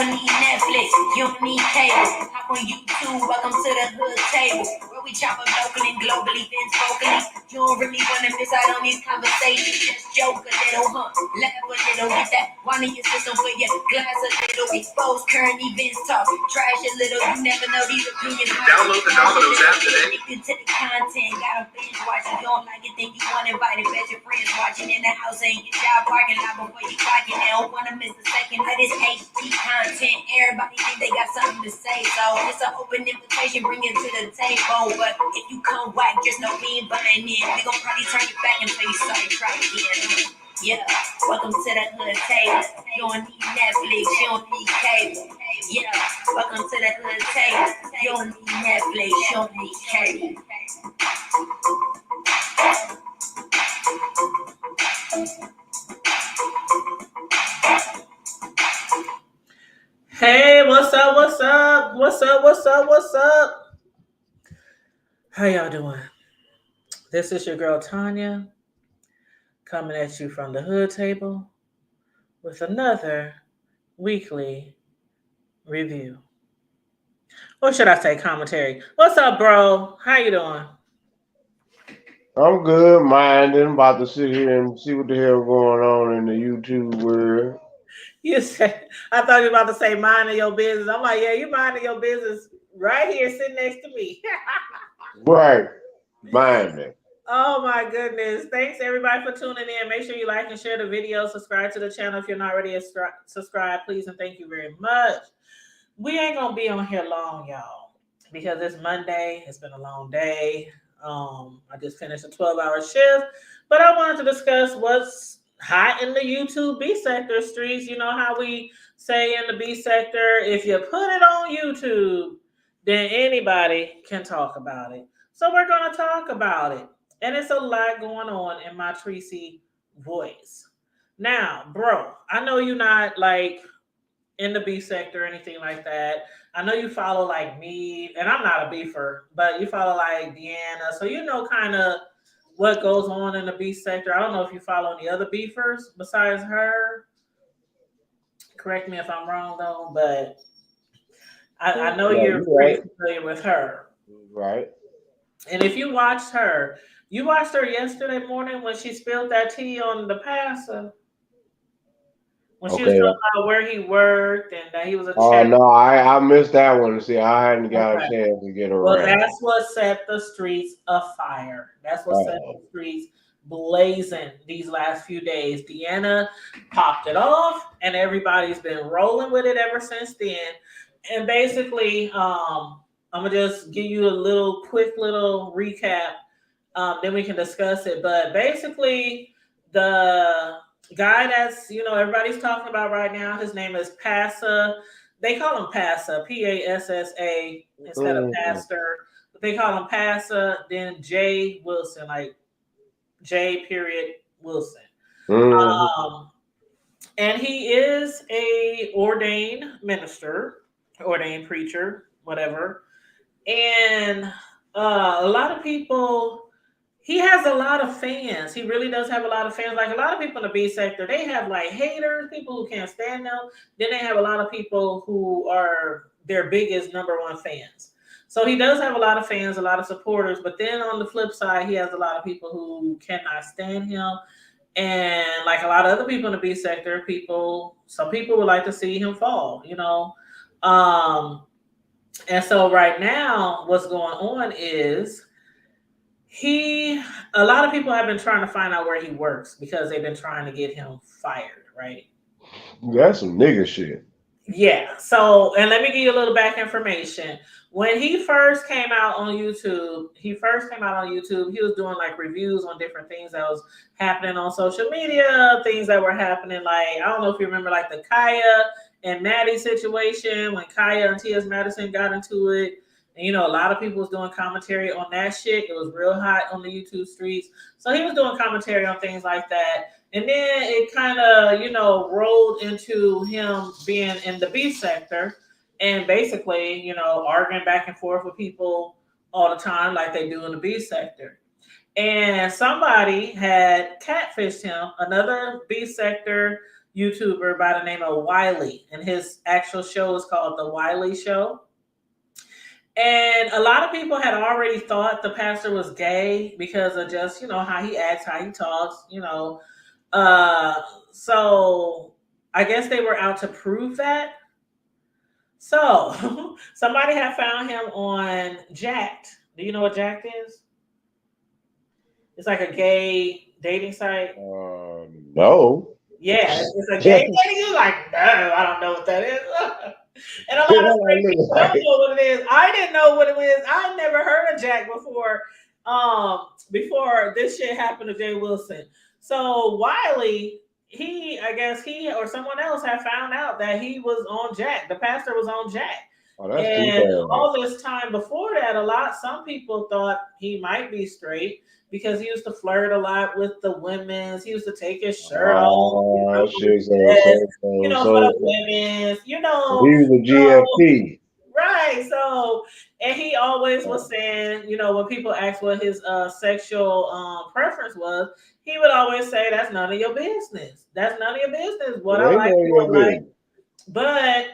don't need Netflix, you don't need cable. Hop on YouTube, welcome to the hood table. Where we chop up locally and globally, Vince vocally. You don't really want to miss out on these conversations. Just joke a little, laugh a little, get that one in your system for your glass a little. Expose current events, talk trash a little. You never know these opinions. Download the Domino's app today. Addicted to the content, got a binge watching. You don't like it, then you want invited. Bet your friends watching in the house ain't your job parking lot before you clock it. They don't want to miss a second of this HD content. Everybody think they got something to say, so it's an open invitation, bring it to the table. But if you come whack, just know we ain't buying in. We gon' probably turn you back until you start try again. Yeah, welcome to the hood table. You don't need Netflix, you don't need cable. Yeah, welcome to the hood table. You don't need Netflix, you don't need cable. Hey, what's up? What's up? What's up? What's up? What's up? How y'all doing? This is your girl Tanya coming at you from the hood table with another weekly review. Or should I say commentary? What's up, bro? How you doing? I'm good, minding. About to sit here and see what the hell going on in the YouTube world. You said, I thought you were about to say minding your business. I'm like, yeah, you minding your business right here sitting next to me. Right, minding. Oh my goodness. Thanks everybody for tuning in. Make sure you like and share the video. Subscribe to the channel if you're not already subscribed, please, and thank you very much. We ain't gonna be on here long, y'all, because it's Monday. It's been a long day. I just finished a 12-hour shift, but I wanted to discuss what's hot in the YouTube B sector streets. You know how we say in the B sector, if you put it on YouTube, then anybody can talk about it. So we're going to talk about it. And it's a lot going on in my Tracy voice. Now, bro, I know you're not like in the B sector or anything like that. I know you follow like me, and I'm not a beefer, but you follow like Deanna. So you know kind of what goes on in the B sector. I don't know if you follow any other beefers besides her. Correct me if I'm wrong though, but I know you're pretty familiar with her. Right. And if you watched her, you watched her yesterday morning when she spilled that tea on the passer. When she was talking about where he worked and that he was a Oh no, I missed that one. See, I hadn't got a chance to get around. Well, that's what set the streets afire. That's what set the streets blazing these last few days. Deanna popped it off, and everybody's been rolling with it ever since then. And basically, I'm gonna just give you a quick little recap. Then we can discuss it. But basically, the guy that's everybody's talking about right now, his name is Passa. They call him Passa, Passa instead of Pastor. But they call him Passa. Then Jay Wilson, like J. Wilson. And he is a ordained minister, ordained preacher, whatever. And a lot of people. He has a lot of fans. He really does have a lot of fans. Like a lot of people in the B sector, they have like haters, people who can't stand them. Then they have a lot of people who are their biggest number one fans. So he does have a lot of fans, a lot of supporters. But then on the flip side, he has a lot of people who cannot stand him. And like a lot of other people in the B sector, some people would like to see him fall, And so right now, what's going on is a lot of people have been trying to find out where he works because they've been trying to get him fired, right? That's some nigga shit. Yeah. So, and let me give you a little back information. When he first came out on YouTube, he was doing like reviews on different things that was happening on social media, things that were happening. Like, I don't know if you remember like the Kaya and Maddie situation when Kaya and T.S. Madison got into it. And, a lot of people was doing commentary on that shit. It was real hot on the YouTube streets. So he was doing commentary on things like that. And then it kind of, rolled into him being in the B sector and basically, arguing back and forth with people all the time like they do in the B sector. And somebody had catfished him, another B sector YouTuber by the name of Wiley, and his actual show is called The Wiley Show. And a lot of people had already thought the pastor was gay because of just, how he acts, how he talks, So I guess they were out to prove that. So somebody had found him on Jack'd. Do you know what Jack'd is? It's like a gay dating site. No. Yeah, it's a gay dating. You're like, no, I don't know what that is. And a lot of people don't know what it is. I didn't know what it is. I never heard of Jack before. Before this shit happened to Jay Wilson. So Wiley, I guess he or someone else had found out that he was on Jack. The pastor was on Jack. Oh, that's and all this time before that, some people thought he might be straight because he used to flirt a lot with the women. He used to take his shirt off. For the women. He was a GFP. Right. So, and he always was saying, when people asked what his sexual preference was, he would always say, "That's none of your business. That's none of your business. What I like, what I like." But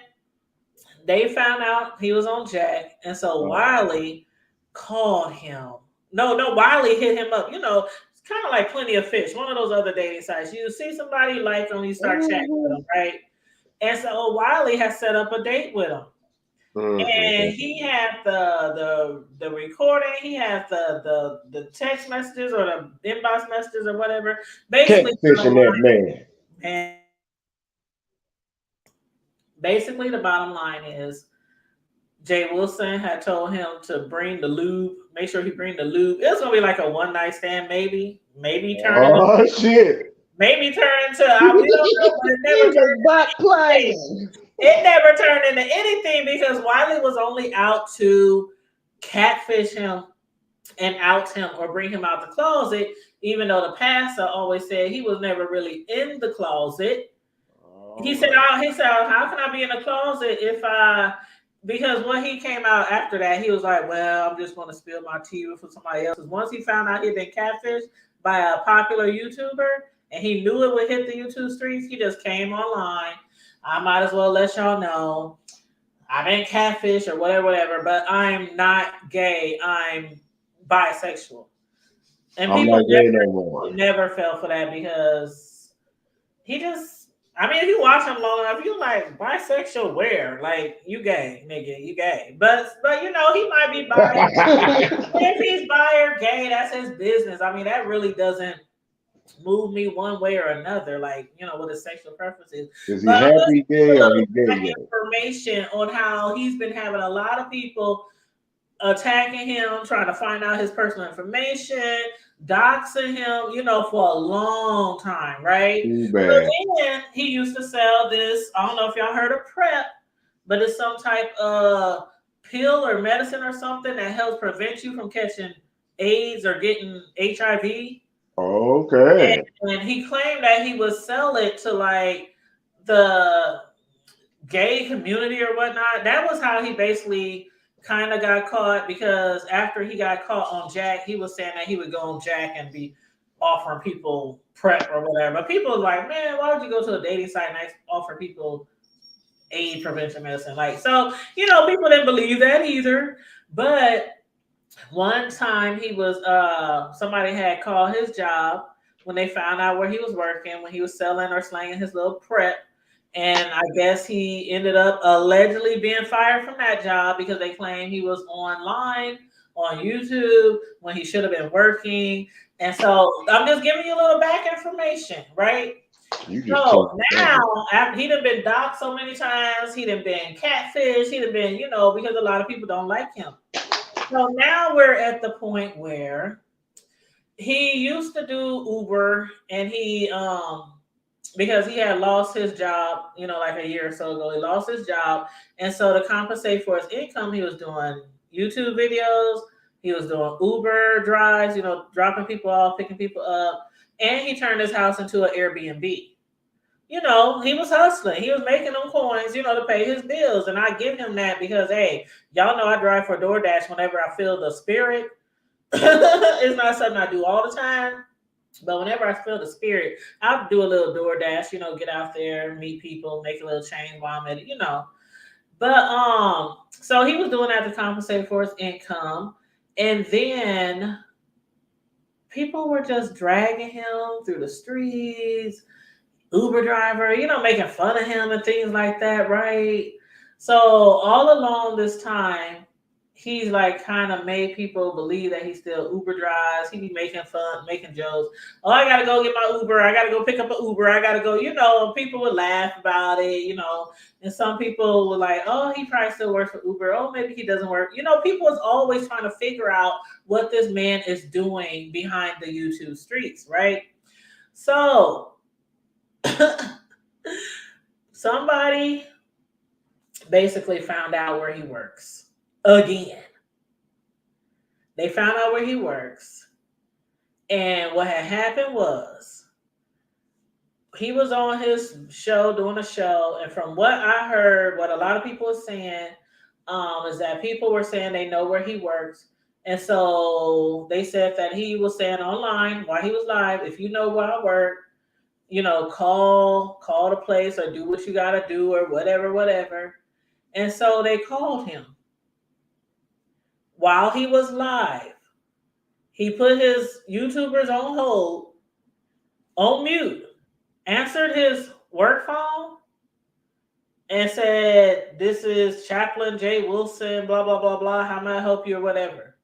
they found out he was on Jack, and so Wiley called him. No, Wiley hit him up. It's kind of like Plenty of Fish, one of those other dating sites. You see somebody you like them, you start chatting with them, right? And so Wiley has set up a date with him. And he had the recording, he had the text messages or the inbox messages or whatever. Basically, that man. And basically, the bottom line is Jay Wilson had told him to bring the lube. Make sure he bring the lube. It was gonna be like a one night stand, maybe turn. Shit. Maybe turn into. We don't know, but it never turned. It never turned into anything because Wiley was only out to catfish him and out him or bring him out the closet, even though the pastor always said he was never really in the closet. He said, how can I be in the closet because when he came out after that, he was like, well, I'm just going to spill my tea for somebody else. Once he found out he'd been catfished by a popular YouTuber and he knew it would hit the YouTube streets, he just came online. I might as well let y'all know I've been catfish or whatever, but I'm not gay. I'm bisexual. And people never fell for that because he just, if you watch him long enough, you like bisexual where? Like, you gay, nigga, you gay. But he might be bi. If he's bi or gay, that's his business. That really doesn't move me one way or another, like what his sexual preference is. Is he happy gay or he gay? Information on how he's been having a lot of people attacking him, trying to find out his personal information, doxing him, for a long time, right? But then he used to sell this. I don't know if y'all heard of PrEP, but it's some type of pill or medicine or something that helps prevent you from catching AIDS or getting HIV. Okay. And he claimed that he would sell it to like the gay community or whatnot. That was how he basically kind of got caught, because after he got caught on Jack, he was saying that he would go on Jack and be offering people PrEP or whatever. But people was like, man, why would you go to a dating site and offer people AIDS prevention medicine? Like, so, people didn't believe that either. But one time he was somebody had called his job when they found out where he was working, when he was selling or slanging his little PrEP. And I guess he ended up allegedly being fired from that job because they claimed he was online on YouTube when he should have been working. And so I'm just giving you a little back information, right? So now, after he done been doxxed so many times, he done been catfish, he done been, because a lot of people don't like him. So now we're at the point where he used to do Uber, and he because he had lost his job, like a year or so ago, he lost his job. And so to compensate for his income, he was doing YouTube videos, he was doing Uber drives, dropping people off, picking people up, and he turned his house into an Airbnb. He was hustling. He was making them coins, to pay his bills. And I give him that because, hey, y'all know I drive for DoorDash whenever I feel the spirit. It's not something I do all the time. But whenever I feel the spirit, I'll do a little DoorDash, get out there, meet people, make a little change while I'm at it, But so he was doing that to compensate for his income. And then people were just dragging him through the streets, Uber driver, making fun of him and things like that, right? So all along this time, he's like kind of made people believe that he still Uber drives. He be making fun, making jokes. Oh, I gotta go get my Uber. I gotta go pick up an Uber. I gotta go, people would laugh about it, and some people were like, oh, he probably still works for Uber. Oh, maybe he doesn't work. People is always trying to figure out what this man is doing behind the YouTube streets, right? So somebody basically found out where he works again. They found out where he works, and what had happened was he was on his show doing a show, and from what I heard, what a lot of people are saying is that people were saying they know where he works, and so they said that he was saying online while he was live, if you know where I work, call the place or do what you gotta do or whatever. And so they called him while he was live. He put his YouTubers on hold, on mute, answered his work phone, and said, this is Chaplain Jay Wilson, blah, blah, blah, blah. How may I help you or whatever?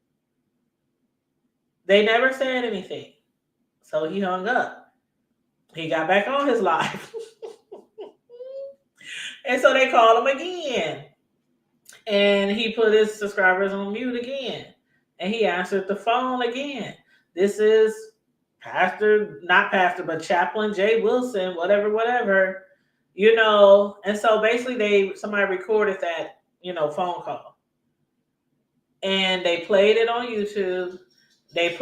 They never said anything. So he hung up. He got back on his live. And so they called him again. And he put his subscribers on mute again. And he answered the phone again. This is but Chaplain Jay Wilson, whatever, And so basically somebody recorded that, phone call. And they played it on YouTube. They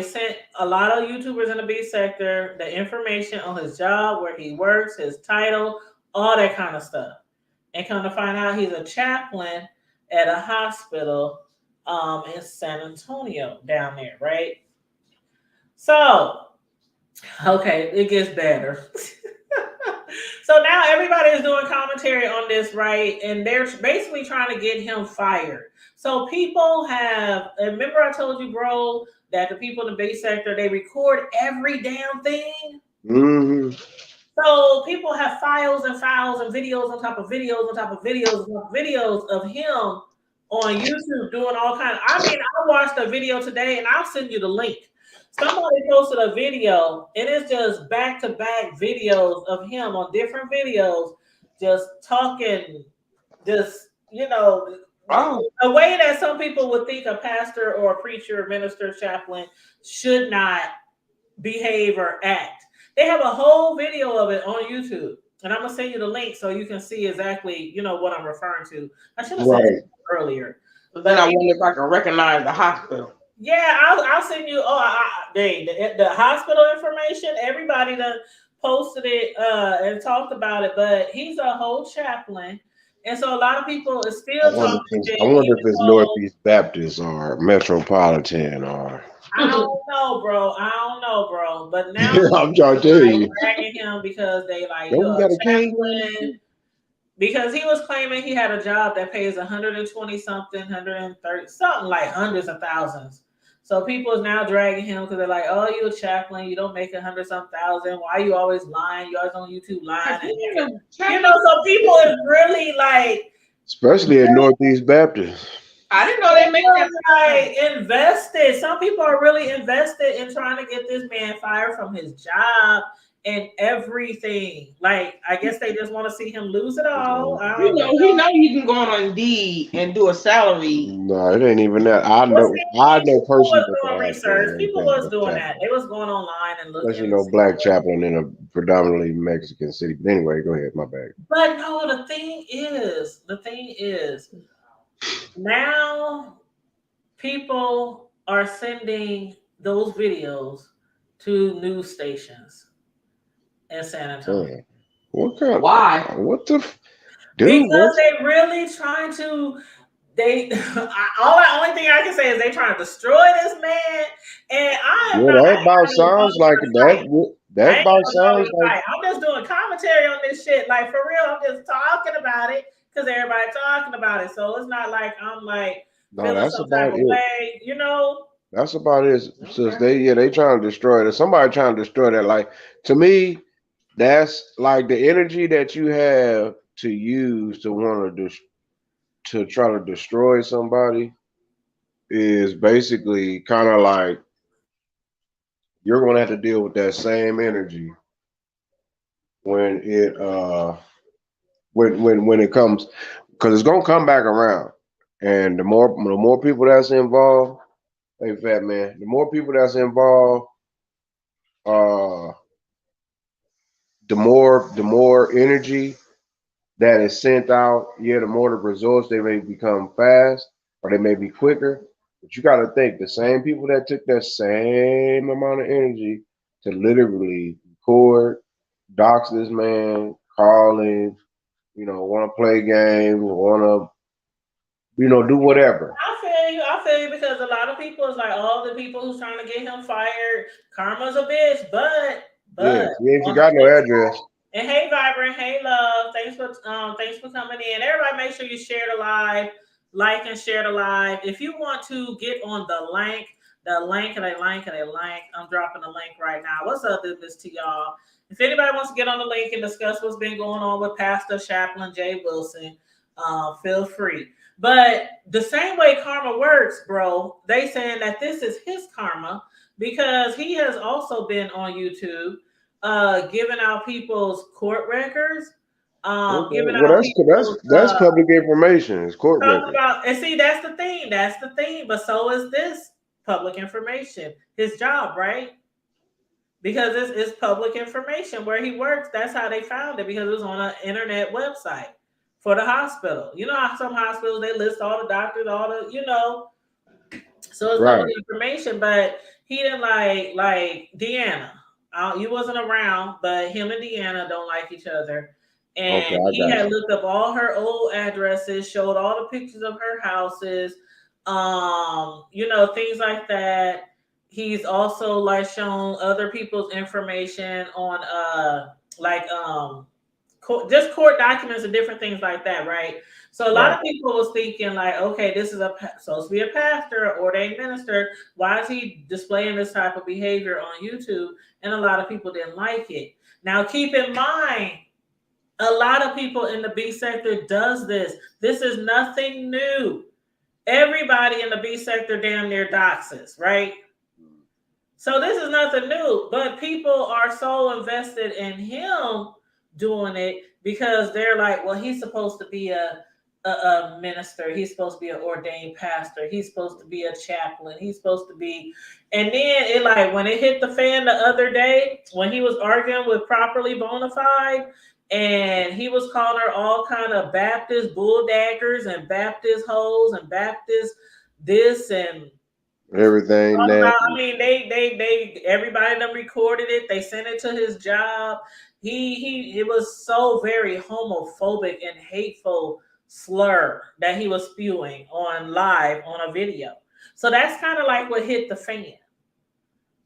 sent a lot of YouTubers in the B sector the information on his job, where he works, his title, all that kind of stuff. And come to find out he's a chaplain at a hospital in San Antonio down there, right? So, okay, it gets better. So now everybody is doing commentary on this, right? And they're basically trying to get him fired. So people remember I told you, bro, that the people in the base sector, they record every damn thing. Mm-hmm. So people have files and videos on top of videos on top of videos of him on YouTube doing all kinds. I watched a video today, and I'll send you the link. Somebody posted a video, and it's just back-to-back videos of him on different videos, just talking, a way that some people would think a pastor or a preacher, minister, chaplain should not behave or act. They have a whole video of it on YouTube, and I'm gonna send you the link so you can see exactly, what I'm referring to. I should have said it earlier. But then I wonder if I can recognize the hospital. Yeah, I'll send you. The hospital information. Everybody done posted it and talked about it, but he's a whole chaplain, and so a lot of people are still talking. I wonder if it's Northeast Baptist or Metropolitan or. I don't know, bro. But now I'm trying to tell you, dragging him because they like chaplain. Because he was claiming he had a job that pays 120 something, 130 something, like hundreds of thousands. So people is now dragging him because they're like, "Oh, you a chaplain? You don't make 100-some thousand. Why are you always lying? You always on YouTube lying." So people is really like, especially at Northeast Baptist. I didn't know they make that. Like invested. Some people are really invested in trying to get this man fired from his job and everything. Like, I guess they just want to see him lose it all. He know you can go on Indeed and do a salary. No, it ain't even that. I know personally. People was doing research. People was doing that. They was going online and looking. Especially black chaplain in a predominantly Mexican city. But anyway, go ahead. My bad. But no, the thing is, now people are sending those videos to news stations in San Antonio. What kind? Why? What the? Because they're really trying to. only thing I can say is they trying to destroy this man, and I am Yeah, not. that about sounds like that. I That ain't about gonna know sounds his like fight. I'm just doing commentary on this shit. Like for real, I'm just talking about it because everybody talking about it. So it's not like I'm like no. feeling That's some type about of it. way, you know. That's about it. Since they trying to destroy it. Somebody trying to destroy that. Like to me, that's like the energy that you have to use to want to try to destroy somebody is basically kind of like you're gonna have to deal with that same energy when when it comes because it's gonna come back around. And the more people that's involved, hey fat man, the more people that's involved, uh the more energy that is sent out, yeah, the more the results they may become fast or they may be quicker. But you gotta think the same people that took that same amount of energy to literally record, dox this man, call him, want to play games, want to, do whatever. I feel you because a lot of people is like all the people who's trying to get him fired. Karma's a bitch, but Yes, he ain't on the forgot no flip address. and hey, Vibrant, hey, Love, thanks for coming in. Everybody, make sure you share the live, like and share the live. If you want to get on the link, I'm dropping the link right now. What's up, this to y'all? If anybody wants to get on the link and discuss what's been going on with Pastor Chaplain Jay Wilson, feel free. But the same way karma works, bro, they saying that this is his karma because he has also been on YouTube giving out people's court records, Okay. giving Well, out that's public information. It's court talking record. about, and see, that's the thing. That's the thing. But so is this public information. His job, right? Because it's public information where he works. That's how they found it because it was on an internet website for the hospital. You know how some hospitals they list all the doctors, all the so it's Right. public information. But he didn't like Deanna. You wasn't around, but him and Deanna don't like each other. Okay, And I he got had you. looked up all her old addresses, showed all the pictures of her houses, things like that. He's also like shown other people's information on just court documents and different things like that, right? So a lot Right. of people was thinking like, okay, this is supposed to be a pastor or ordained minister. Why is he displaying this type of behavior on YouTube? And a lot of people didn't like it. Now, keep in mind, a lot of people in the B sector does this. This is nothing new. Everybody in the B sector damn near doxes, right? So this is nothing new, but people are so invested in him doing it because they're like, well, he's supposed to be a minister. He's supposed to be an ordained pastor. He's supposed to be a chaplain. He's supposed to be, and then it like when it hit the fan the other day when he was arguing with Properly Bonafide, and he was calling her all kind of Baptist bull daggers and Baptist hoes and Baptist this and Everything that. I mean, they everybody that recorded it, they sent it to his job. It was so very homophobic and hateful slur that he was spewing on live on a video. So that's kind of like what hit the fan.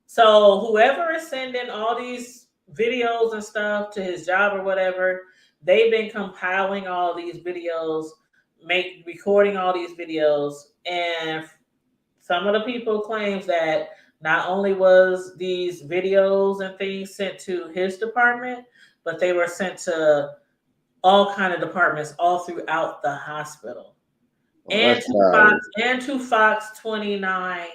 So whoever is sending all these videos and stuff to his job or whatever, they've been compiling all these videos, recording all these videos, and some of the people claims that not only was these videos and things sent to his department, but they were sent to all kind of departments all throughout the hospital, and to Fox 29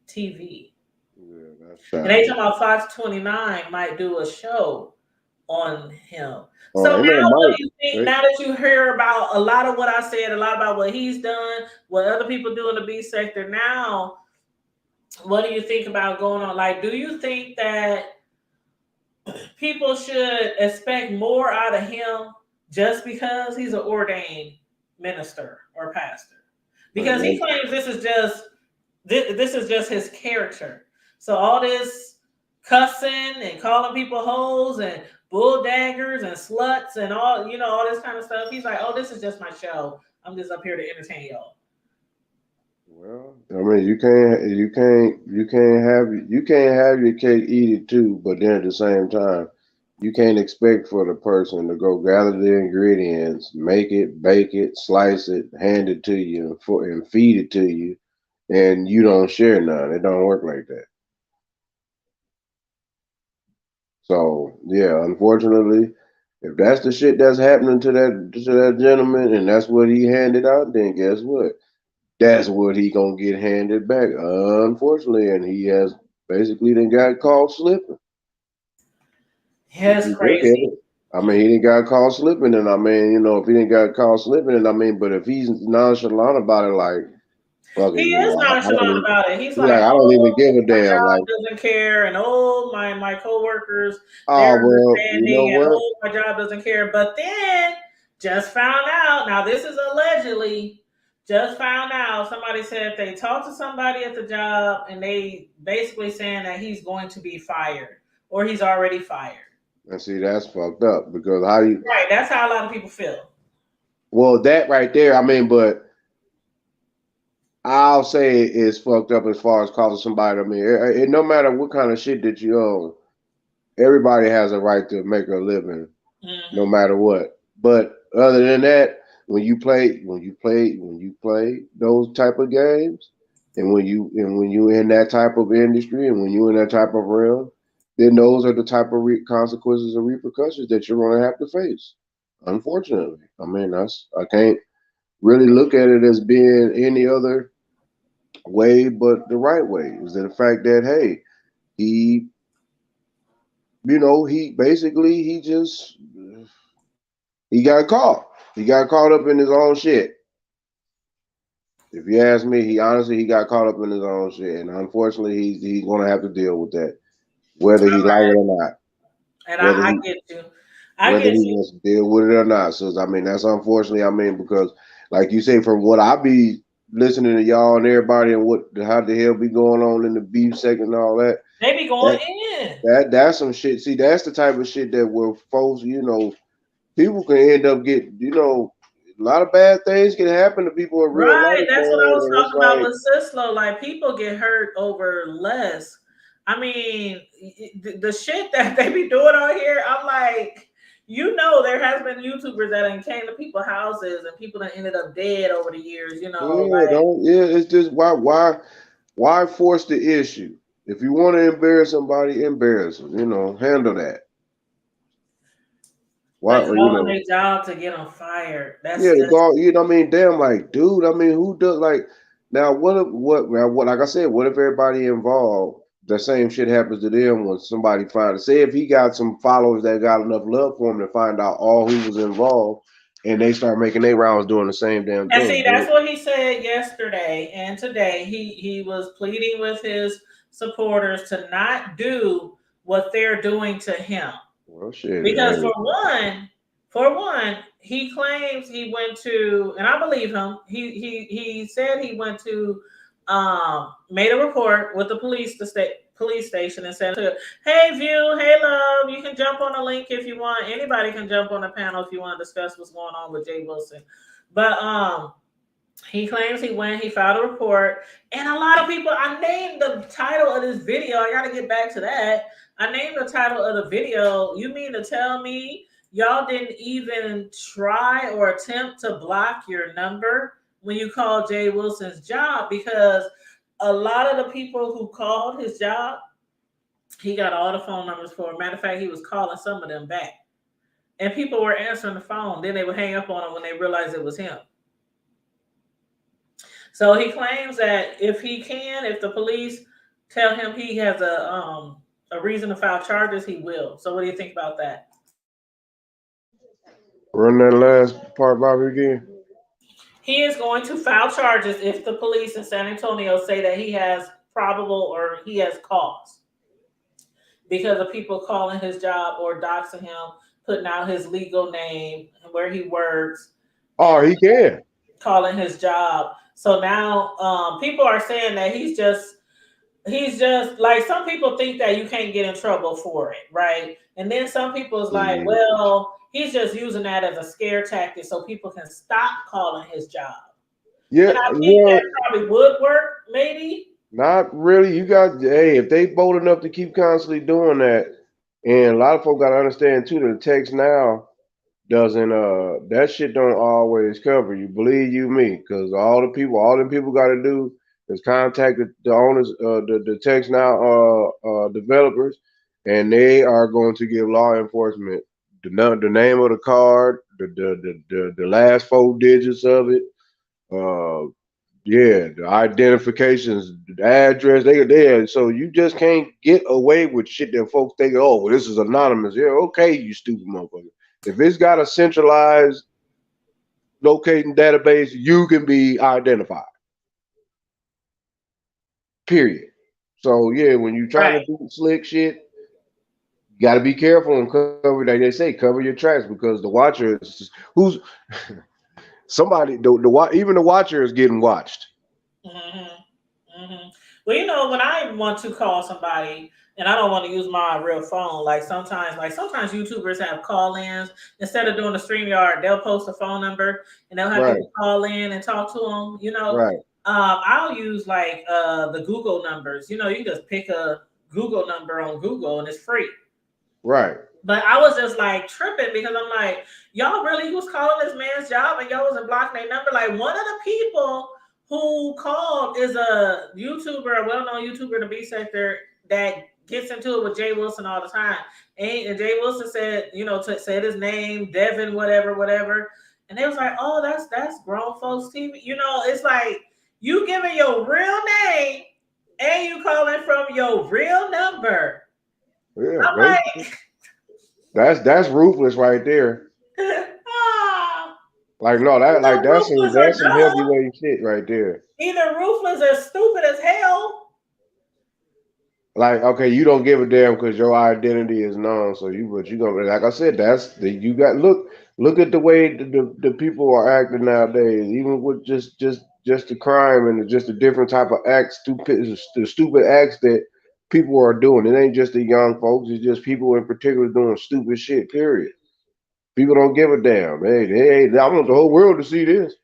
TV. Yeah, And they talking about Fox 29 might do a show on him. Oh, So ain't no now, what mic. do you think? Right? Now that you hear about a lot of what I said, a lot about what he's done, what other people do in the B sector now, what do you think about going on? Like, do you think that people should expect more out of him just because he's an ordained minister or pastor? Because he claims this is just his character. So all this cussing and calling people hoes and bull daggers and sluts and all this kind of stuff. He's like, oh, this is just my show. I'm just up here to entertain y'all. Well, I mean, you can't have your cake, eat it too, but then at the same time, you can't expect for the person to go gather the ingredients, make it, bake it, slice it, hand it to you, and feed it to you, and you don't share none. It don't work like that. So yeah, unfortunately, if that's the shit that's happening to that gentleman, and that's what he handed out, then guess what? That's what he gonna get handed back, unfortunately, and he has basically then got caught slipping. If Yeah, it's you look at crazy. it, I mean, he didn't got caught slipping, and I mean, if he didn't got caught slipping, and I mean, but if he's nonchalant about it, like fuck it, He is I don't nonchalant even, about it. He's he's like, like, I don't even "Oh, give a my damn. Like, job doesn't care," and "Oh, my coworkers, they're oh well, you know understanding," and what? "Oh, my job doesn't care." But then, just found out. Now, this is allegedly. Just found out. Somebody said they talked to somebody at the job, and they basically saying that he's going to be fired or he's already fired. And see, that's fucked up because how you? Right. That's how a lot of people feel. Well, that right there, I mean, but I'll say it's fucked up as far as calling somebody. I mean, no matter what kind of shit that you own, everybody has a right to make a living, no Hmm. matter what. But other than that, when you play those type of games, and when you in that type of industry, and when you in that type of realm, then those are the type of consequences and repercussions that you're going to have to face. Unfortunately, I mean, I can't really look at it as being any other way but the right way. Is the fact that hey, he he basically he got caught. He got caught up in his own shit. If you ask me, he got caught up in his own shit, and unfortunately, he's gonna have to deal with that, whether he like it or not, And whether I he get you. I whether get he you. wants to deal with it or not. So I mean, that's unfortunately. I mean, because like you say, from what I be listening to y'all and everybody, and how the hell be going on in the beef sector and all that, They be going that in. that's some shit. See, that's the type of shit that where folks, people can end up a lot of bad things can happen to people in real Right. life, That's what I man. was And it's talking about like, with Sislo. Like people get hurt over less. I mean, the shit that they be doing on here, I'm like, there has been YouTubers that have came to people's houses and people that ended up dead over the years, yeah, don't, yeah, it's just why force the issue? If you want to embarrass somebody, embarrass them. Handle that. Why, like calling their job to get them fired. yeah, That's go, I mean, damn, like, dude, I mean, who does like now? Like I said, what if everybody involved, the same shit happens to them when somebody finds, say, if he got some followers that got enough love for him to find out all who was involved, and they start making their rounds doing the same damn and see, thing. that's what he said yesterday and today. He was pleading with his supporters to not do what they're doing to him. Well, shit, Because hey, for one, he claims he went to, and I believe him. He said he went to, made a report with the police station and said, "Hey, View, hey, Love, you can jump on the link if you want. Anybody can jump on the panel if you want to discuss what's going on with Jay Wilson." But he claims he went, he filed a report, and a lot of people. I named the title of this video. I got to get back to that. I named the title of the video. You mean to tell me y'all didn't even try or attempt to block your number when you called Jay Wilson's job? Because a lot of the people who called his job, he got all the phone numbers for. Matter of fact, he was calling some of them back. And people were answering the phone. Then they would hang up on him when they realized it was him. So he claims that if the police tell him he has a reason to file charges, he will. So what do you think about that? run that last part, Bobby, again. He is going to file charges if the police in San Antonio say that he has probable or he has cause because of people calling his job or doxing him, putting out his legal name and where he works, and Oh, he can. calling his job. So now people are saying that he's just like, some people think that you can't get in trouble for it, right? And then some people is like, Yeah. well, he's just using that as a scare tactic so people can stop calling his job. Yeah, And I think well, that probably would work, maybe. not really. You got, hey, if they bold enough to keep constantly doing that, and a lot of folks got to understand too that the text now doesn't that shit don't always cover you. Believe you me, because all them people got to do is contact the owners, the text now developers, and they are going to give law enforcement the name of the card, the last 4 digits of it, uh, yeah, the identifications, the address, they so you just can't get away with shit that folks think, oh, well, this is anonymous. Yeah, okay, you stupid motherfucker. If it's got a centralized locating database, you can be identified. Period. So yeah, when you're trying Right. to do slick shit, you got to be careful and cover. Like they say, cover your tracks because the watcher is who's somebody. Even the watcher is getting watched. Well, when I want to call somebody and I don't want to use my real phone, like sometimes YouTubers have call-ins instead of doing the StreamYard, they'll post a phone number and they'll have Right. people call in and talk to them. Right. I'll use like the Google numbers. You can just pick a Google number on Google and it's free. Right. But I was just like tripping because I'm like, y'all really was calling this man's job and y'all wasn't blocking their number. Like one of the people who called is a YouTuber, a well-known YouTuber in the B sector that gets into it with Jay Wilson all the time. And Jay Wilson said, said his name, Devin, whatever. And they was like, oh, that's grown folks TV. It's like you giving your real name and you calling from your real number. Yeah. I'm like, that's ruthless right there. Like no, that's some heavyweight shit right there. Either ruthless or stupid as hell. Like, okay, you don't give a damn because your identity is known. So but you gonna, like I said, you got look at the way the people are acting nowadays. Even with just the crime and just the different type of acts, the stupid acts that people are doing. It ain't just the young folks. It's just people in particular doing stupid shit. Period. People don't give a damn. Hey, I want the whole world to see this.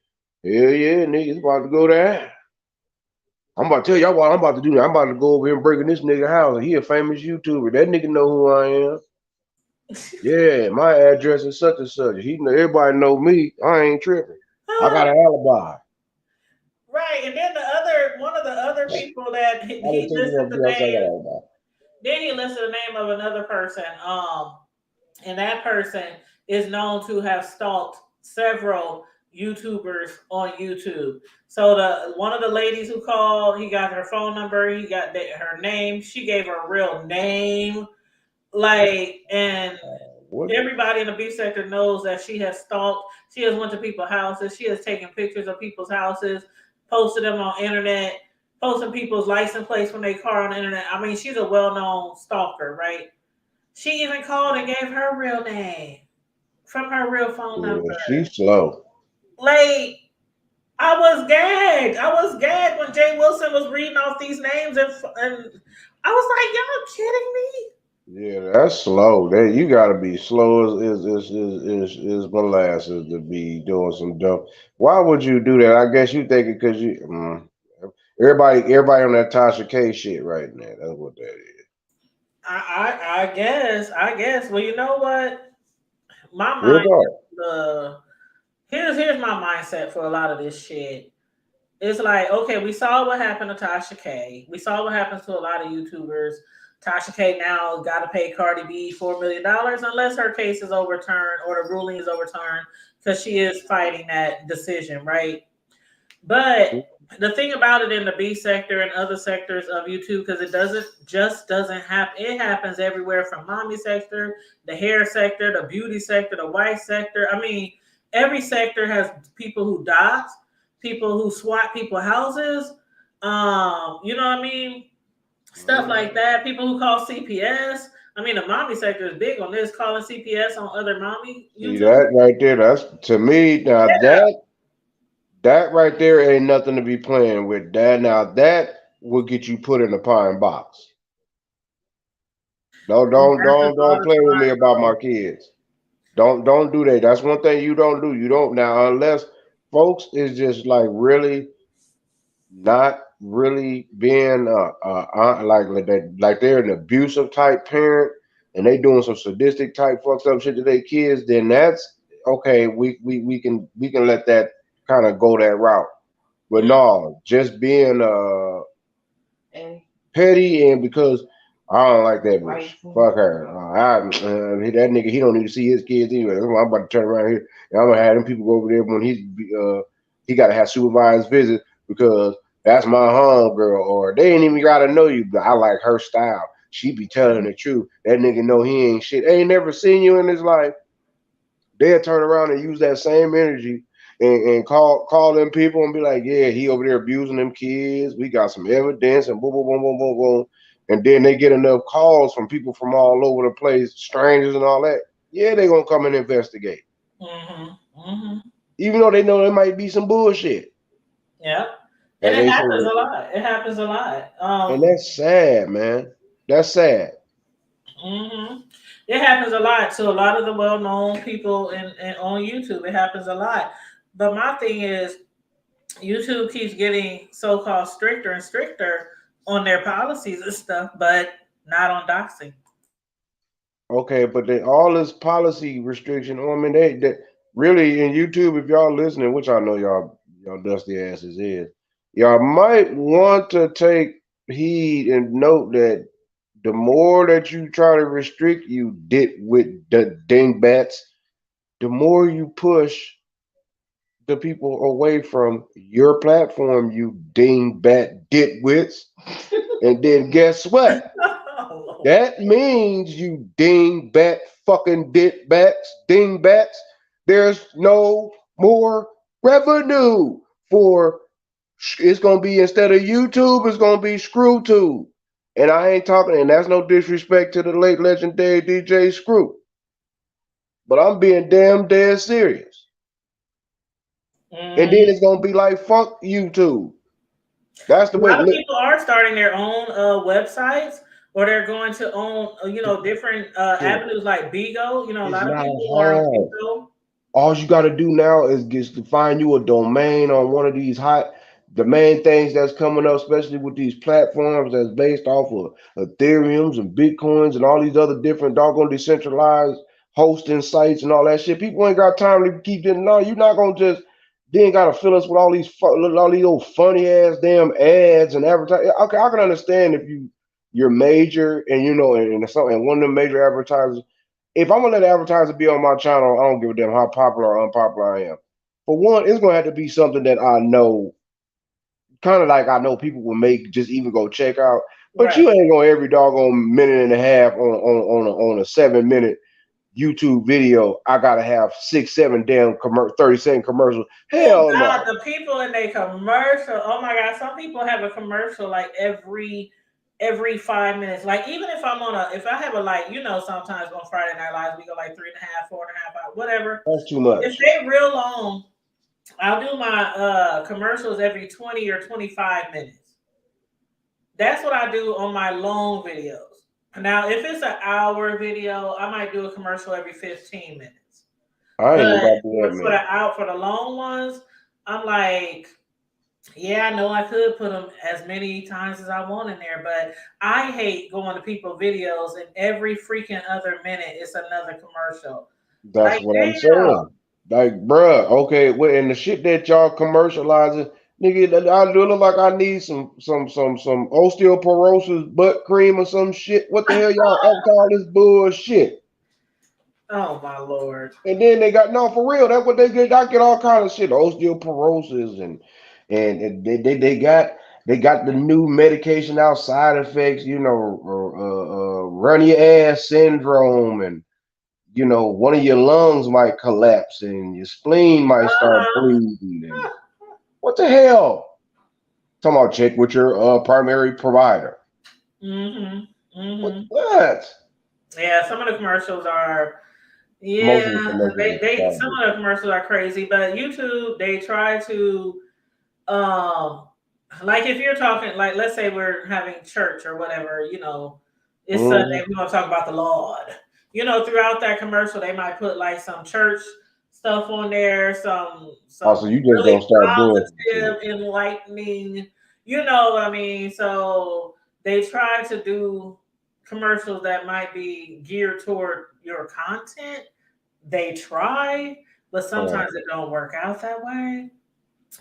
Hell yeah, nigga, it's about to go there. I'm about to tell y'all what I'm about to do. I'm about to go over here and break in this nigga house. He a famous YouTuber. That nigga know who I am. Yeah, my address is such and such. Everybody know me. I ain't tripping. I got an alibi. Right, and then one of the other people that he listed the name. Then he listed the name of another person. And that person is known to have stalked several YouTubers on YouTube. So one of the ladies who called, he got her phone number, he got her name, she gave her real name, and everybody in the B sector knows that she has stalked. She has went to people's houses. She has taken pictures of people's houses, posted them on internet, posting people's license plates from their car on the internet. I mean, she's a well-known stalker, right? She even called and gave her real name from her real phone number. She's slow. Like, I was gagged. I was gagged when Jay Wilson was reading off these names, and I was like, y'all kidding me? Yeah, that's slow. You gotta be slow as molasses to be doing some dumb. Why would you do that? I guess you think it because everybody on that Tasha K shit right now. That's what that is. I guess. Well, you know what? My mind. Here's my mindset for a lot of this shit. It's like, okay, we saw what happened to Tasha K. We saw what happens to a lot of YouTubers. Tasha K now got to pay Cardi B $4 million unless her case is overturned or the ruling is overturned because she is fighting that decision, right? But the thing about it in the B sector and other sectors of YouTube, because it doesn't happen. It happens everywhere from mommy sector, the hair sector, the beauty sector, the white sector. I mean, every sector has people who dot, people who swat people's houses. You know what I mean? Stuff like that. People who call CPS. I mean, the mommy sector is big on this, calling CPS on other mommy. See that right there? That's to me now. Yeah. That right there ain't nothing to be playing with. That will get you put in a pine box. Don't play with me about my kids. Don't do that. That's one thing you don't do. You don't now unless folks is just like really not really being like they're an abusive type parent and they doing some sadistic type fucked up shit to their kids, then that's okay. We can let that kind of go that route. But no, just being And petty and because I don't like that bitch. Rightful. Fuck her. That nigga, he don't need to see his kids anyway. That's why I'm about to turn around here and I'm gonna have them people go over there when he got to have supervised visits because that's my homegirl, or they ain't even gotta know you, but I like her style. She be telling the truth. That nigga know he ain't shit. Ain't never seen you in his life. They'll turn around and use that same energy and call them people and be like, yeah, he over there abusing them kids. We got some evidence and boom, boom, boom, boom, boom, boom. And then they get enough calls from people from all over the place, strangers and all that. Yeah, they gonna come and investigate. Even though they know there might be some bullshit. Yeah. And it happens a lot. It happens a lot. And that's sad, man. That's sad. It happens a lot to a lot of the well-known people and on YouTube. It happens a lot. But my thing is, YouTube keeps getting so-called stricter and stricter on their policies and stuff, but not on doxing. Okay, but all this policy restriction. I mean, they really in YouTube. If y'all listening, which I know y'all dusty asses is, y'all might want to take heed and note that the more that you try to restrict, you with the dingbats, the more you push the people away from your platform, you dingbat ditwits. And then guess what? That means you dingbat fucking dingbats. There's no more revenue for. It's gonna be, instead of YouTube, it's gonna be ScrewTube. And I ain't talking, and that's no disrespect to the late legendary DJ Screw. But I'm being damn dead serious. And then it's gonna be like, fuck YouTube. That's the way. A lot of people are starting their own websites, or they're going to own, different avenues like Bigo. A lot of people are on Bigo. All you got to do now is just to find you a domain on one of these the main things that's coming up, especially with these platforms that's based off of Ethereums and Bitcoins and all these other different doggone decentralized hosting sites and all that shit. People ain't got time to keep getting on. You're not gonna just then gotta fill us with all these old funny ass damn ads and advertising. Okay, I can understand if you're major and and one of the major advertisers. If I'm gonna let an advertiser be on my channel, I don't give a damn how popular or unpopular I am. For one, it's gonna have to be something that I know, kind of like I know people will make just even go check out. But right. You ain't gonna every doggone minute and a half on a 7-minute YouTube video. I gotta have 6-7 damn 30-second commercial. Hell no. The people in their commercial. Oh my God, some people have a commercial like every 5 minutes. Like even if I have sometimes on Friday Night Lives we go like 3.5, 4.5 hours, whatever. That's too much. If they're real long, I'll do my commercials every 20 or 25 minutes. That's what I do on my long videos. Now, if it's an hour video, I might do a commercial every 15 minutes. For the long ones, I'm like, yeah, I know I could put them as many times as I want in there, but I hate going to people's videos and every freaking other minute it's another commercial. That's what I'm saying. Like, bruh, okay, and the shit that y'all commercializing, nigga, I do look like I need some osteoporosis butt cream or some shit. What the hell y'all after all this bullshit? Oh my Lord. And then they got, no, for real, that's what they get. I get all kind of shit, osteoporosis and they got the new medication out, side effects, run your ass syndrome, and one of your lungs might collapse and your spleen might start bleeding. And what the hell? Talking about check with your primary provider. What? Yeah, some of the commercials are. Yeah, some of the commercials are crazy, but YouTube, they try to, like if you're talking, like let's say we're having church or whatever, it's Sunday, we want to talk about the Lord. Throughout that commercial, they might put like some church stuff on there, some Also, you just really gonna start doing some positive, shit. enlightening. You know what I mean? So they try to do commercials that might be geared toward your content. They try, but sometimes it don't work out that way.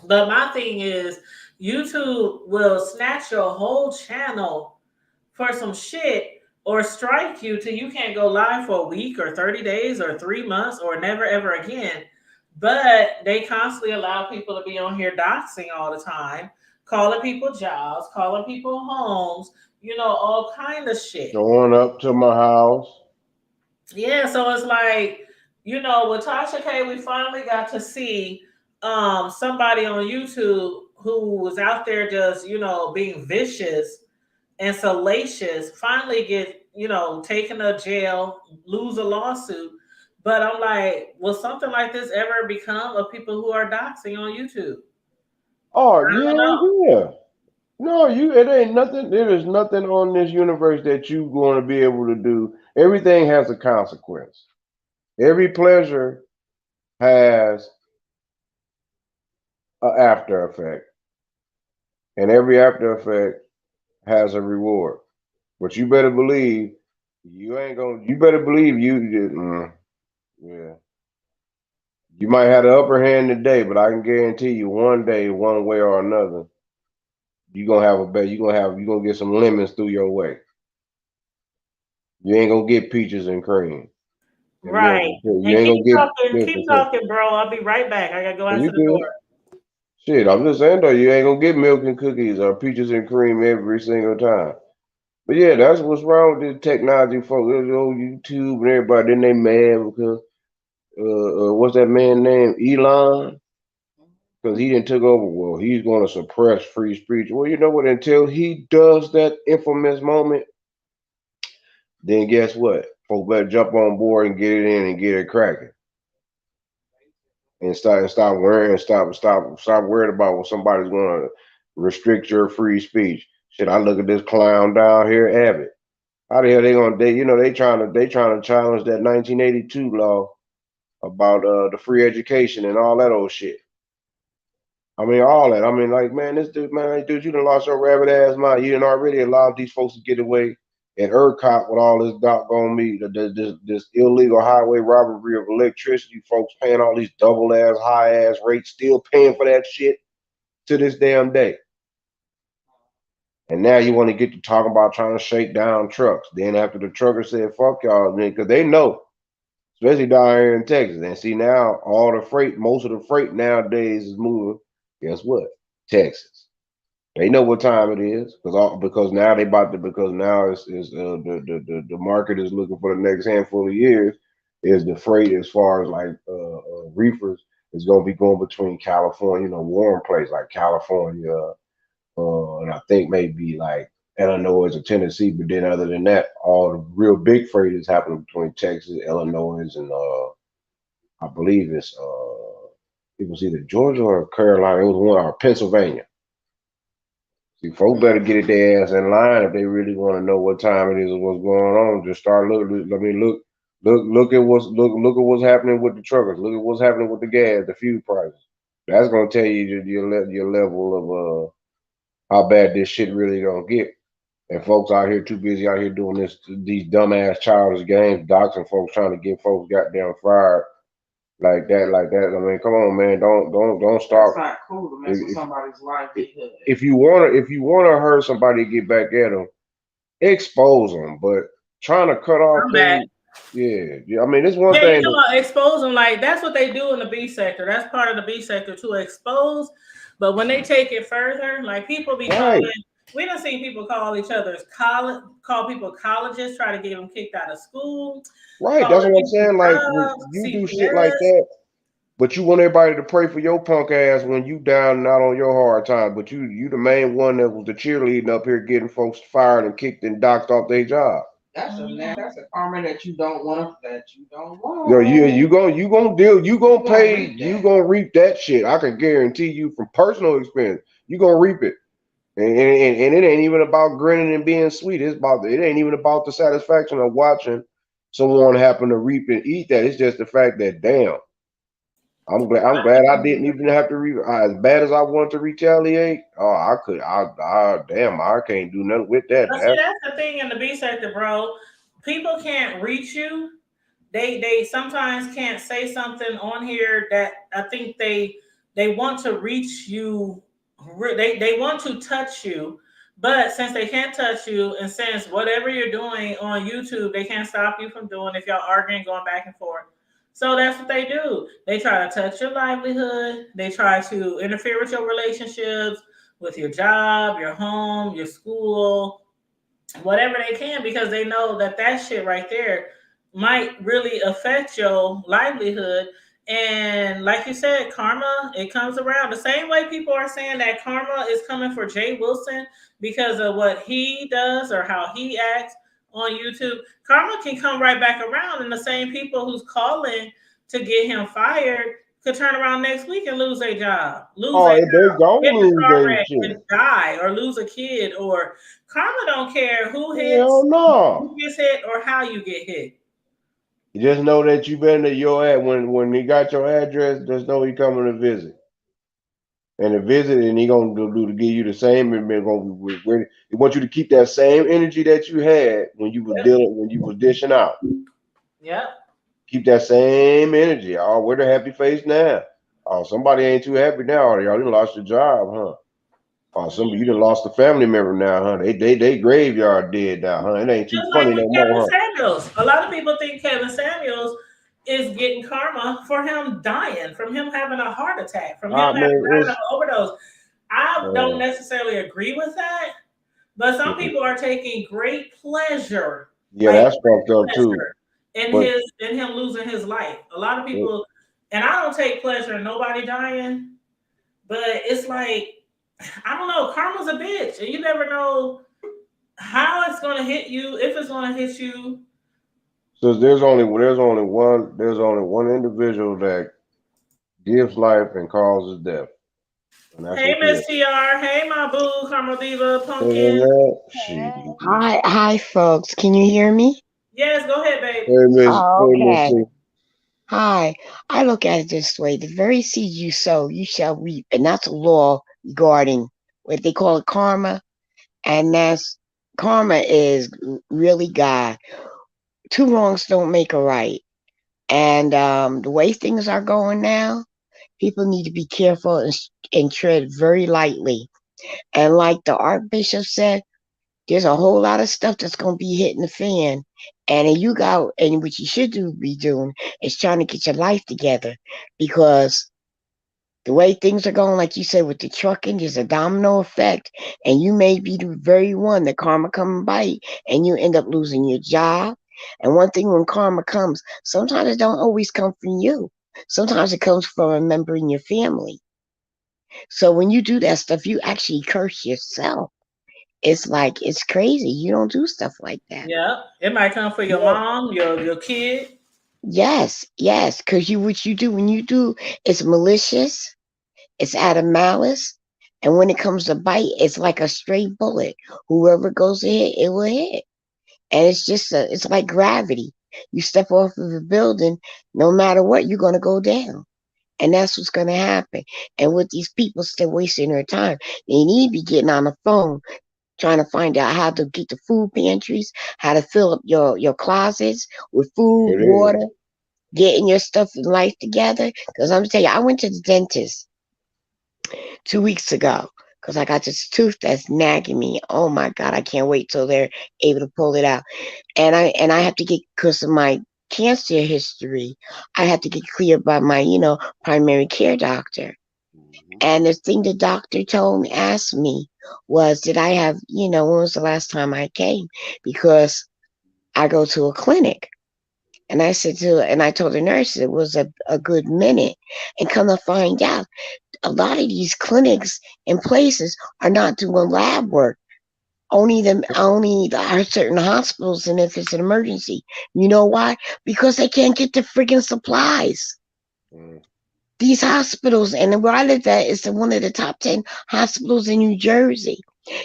But my thing is, YouTube will snatch your whole channel for some shit or strike you till you can't go live for a week or 30 days or 3 months or never ever again. But they constantly allow people to be on here doxing all the time, calling people jobs, calling people homes, all kind of shit. Showing up to my house. Yeah, so it's like, with Tasha K, we finally got to see somebody on YouTube who was out there just, being vicious and salacious, finally get, taken to jail, lose a lawsuit. But I'm like, will something like this ever become of people who are doxing on YouTube? Oh I don't know. yeah. No, it ain't nothing. There is nothing on this universe that you going to be able to do. Everything has a consequence. Every pleasure has an after effect, and every after effect has a reward. But you better believe you ain't gonna. You better believe you did. Yeah, you might have the upper hand today, but I can guarantee you, one day, one way or another, you gonna have a bet. You gonna get some lemons through your way. You ain't gonna get peaches and cream. And milk Right. and cookies. You And ain't gonna get milk keep and cookies. talking, bro. I'll be right back. I gotta go And you answer the good. door. Shit, I'm just saying though, you ain't gonna get milk and cookies or peaches and cream every single time. But yeah, that's what's wrong with the technology folks. There's old YouTube and everybody. Then they mad because what's that man name? Elon, because he didn't took over. Well, he's going to suppress free speech. Well, you know what? Until he does that infamous moment, then guess what? Folks better jump on board and get it in and get it cracking. And stop worrying, stop worried about what somebody's going to restrict your free speech. Shit, I look at this clown down here, Abbott. How the hell they trying to challenge that 1982 law about the free education and all that old shit. I mean, all that. I mean, like, man, this dude, you done lost your rabbit ass mind. You done already allowed these folks to get away at ERCOT with all this doggone this illegal highway robbery of electricity. Folks paying all these double ass, high ass rates, still paying for that shit to this damn day. And now you want to get to talking about trying to shake down trucks. Then after the trucker said, fuck y'all, because they know, especially down here in Texas. And see now all the freight, most of the freight nowadays is moving. Guess what? Texas. They know what time it is because now because now the market is looking for the next handful of years is the freight as far as like reefers is going to be going between California, warm place like California, and I think maybe like Illinois or Tennessee. But then other than that, all the real big freight is happening between Texas, Illinois, and I believe it was either Georgia or Carolina. It was one or Pennsylvania. See, folks better get their ass in line if they really want to know what time it is and what's going on. Just start looking. I mean, look at what's happening with the truckers. Look at what's happening with the gas, the fuel prices. That's gonna tell you your level of how bad this shit really gonna get. And folks out here too busy out here doing these dumbass childish games, doxing folks, trying to get folks goddamn fired like that. I mean, come on, man, don't start. It's not cool to mess with somebody's livelihood. If you wanna hurt somebody, get back at them, expose them. But trying to cut off things, yeah. I mean, it's one thing. You know, expose them, like that's what they do in the B sector. That's part of the B sector to expose. But when they take it further, like people be calling. We done seen people call each other's call people colleges, try to get them kicked out of school. Right, that's what I'm saying. Like you do shit like that, but you want everybody to pray for your punk ass when you down and out on your hard time. But you the main one that was the cheerleading up here, getting folks fired and kicked and docked off their job. That's a karma that you don't want. Yo, you gonna reap that shit. I can guarantee you from personal experience, you gonna reap it. And it ain't even about grinning and being sweet. It ain't even about the satisfaction of watching someone happen to reap and eat that. It's just the fact that damn, I'm glad I didn't even have to as bad as I wanted to retaliate. Oh, I could. Damn, I can't do nothing with that. But see, that's the thing in the B sector, bro. People can't reach you. They sometimes can't say something on here that I think they want to reach you. They want to touch you, but since they can't touch you, and since whatever you're doing on YouTube, they can't stop you from doing if y'all arguing, going back and forth. So that's what they do. They try to touch your livelihood. They try to interfere with your relationships, with your job, your home, your school, whatever they can, because they know that shit right there might really affect your livelihood. And like you said, karma, it comes around the same way people are saying that karma is coming for Jay Wilson because of what he does or how he acts on YouTube. Karma can come right back around, and the same people who's calling to get him fired could turn around next week and lose a job, and die, or lose a kid. Or karma don't care who hits, who gets hit, or how you get hit. You just know that you been to your ad when he got your address. Just know he coming to visit, and he gonna do to give you the same. And he want you to keep that same energy that you had when you was when you was dishing out. Yep. Keep that same energy. Oh, we're the happy face now. Oh, somebody ain't too happy now. Y'all done lost your job, huh? Oh, you done lost a family member now, huh? They graveyard dead now, huh? It ain't too funny no more, huh? Samuels. A lot of people think Kevin Samuels is getting karma for him dying, from him having a heart attack, from him having an overdose. I don't necessarily agree with that, but some people are taking great pleasure. Yeah, that's fucked up too. In him losing his life. A lot of people, and I don't take pleasure in nobody dying, but it's like, I don't know, karma's a bitch, and you never know how it's gonna hit you, if it's gonna hit you. So there's only one individual that gives life and causes death. Hey, Miss TR. Hey, my boo, Karma Diva, Pumpkin. Hi, folks. Can you hear me? Yes, go ahead, baby. Hey, Miss. Okay. Hi. I look at it this way: the very seed you sow, you shall reap, and that's a law regarding what they call it karma, and that's karma is really God. Two wrongs don't make a right, and the way things are going now, people need to be careful and tread very lightly. And like the Archbishop said, there's a whole lot of stuff that's going to be hitting the fan. And what you should be doing is trying to get your life together, because the way things are going, like you said, with the trucking, there's a domino effect, and you may be the very one that karma come and bite, and you end up losing your job. And one thing, when karma comes, sometimes it don't always come from you. Sometimes it comes from a member in your family. So when you do that stuff, you actually curse yourself. It's like, it's crazy. You don't do stuff like that. Yeah, it might come for your mom, your kid. Yes, because what you do when you do, it's malicious, it's out of malice, and when it comes to bite, it's like a straight bullet. Whoever goes to hit, it will hit, and it's like gravity. You step off of a building, no matter what, you're gonna go down, and that's what's gonna happen. And with these people still wasting their time, they need to be getting on the phone, trying to find out how to get the food pantries, how to fill up your closets with food, water, getting your stuff in life together. Because I'm telling you, I went to the dentist 2 weeks ago because I got this tooth that's nagging me. Oh my God, I can't wait till they're able to pull it out. And I have to get, because of my cancer history, I have to get cleared by my, primary care doctor. And the thing the doctor asked me was, did I have, when was the last time I came? Because I go to a clinic. And I told the nurse it was a good minute. And come to find out, a lot of these clinics and places are not doing lab work. Only are certain hospitals, and if it's an emergency. You know why? Because they can't get the friggin' supplies. These hospitals, and where I live at is one of the top 10 hospitals in New Jersey.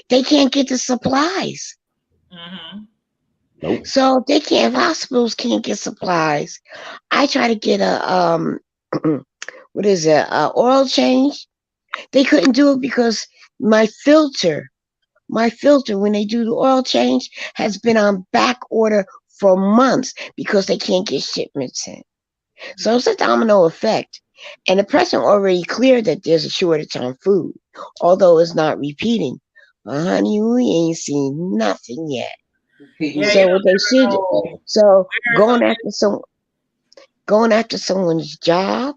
They can't get the supplies. Mm-hmm. Nope. So they can't. Hospitals can't get supplies. I try to get a what is it, oil change. They couldn't do it because my filter, when they do the oil change, has been on back order for months because they can't get shipments in. So it's a domino effect. And the president already cleared that there's a shortage on food, although it's not repeating. But honey, we ain't seen nothing yet. Yeah, So you what they should, know, so where's going after someone's job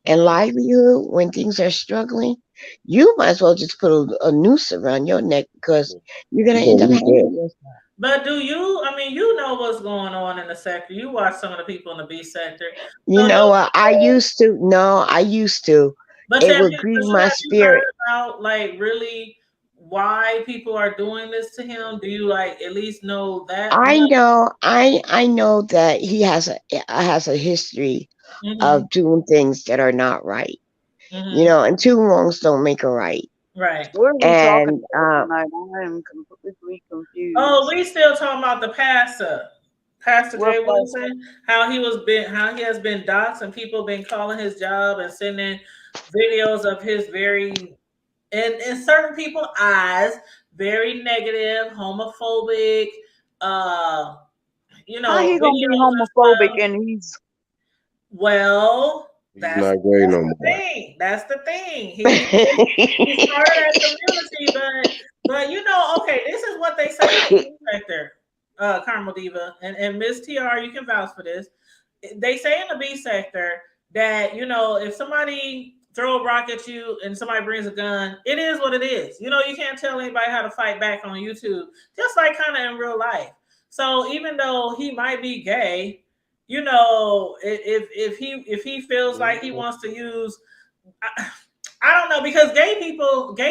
and livelihood when things are struggling, you might as well just put a noose around your neck because you're gonna end up hanging yourself. But do you? I mean, you know what's going on in the sector. You watch some of the people in the B sector. You So, know what? I used to. No, I used to. but It have would you, grieve but my have you heard spirit. about like really why people are doing this to him? Do you like at least know that I much? know. I know that he has a history Mm-hmm. of doing things that are not right. You Mm-hmm. know, and two wrongs don't make a right. Right. What are we talking And about tonight? I am completely confused. Oh, we still talking about the pastor, Pastor What Jay part? Wilson. How he has been doxxed and people been calling his job and sending videos of his very, in certain people's eyes, very negative, homophobic, uh, How he gonna be videos and homophobic stuff. and he's Well, He's that's not gay no the more. thing. That's the thing. He's part of that community, but okay, this is what they say in the sector, Carmel Diva and Miss TR, you can vouch for this. They say in the B sector that if somebody throw a rock at you and somebody brings a gun, it is what it is. You can't tell anybody how to fight back on YouTube, just like kind of in real life. So even though he might be gay, if he feels like he wants to use, I don't know, because gay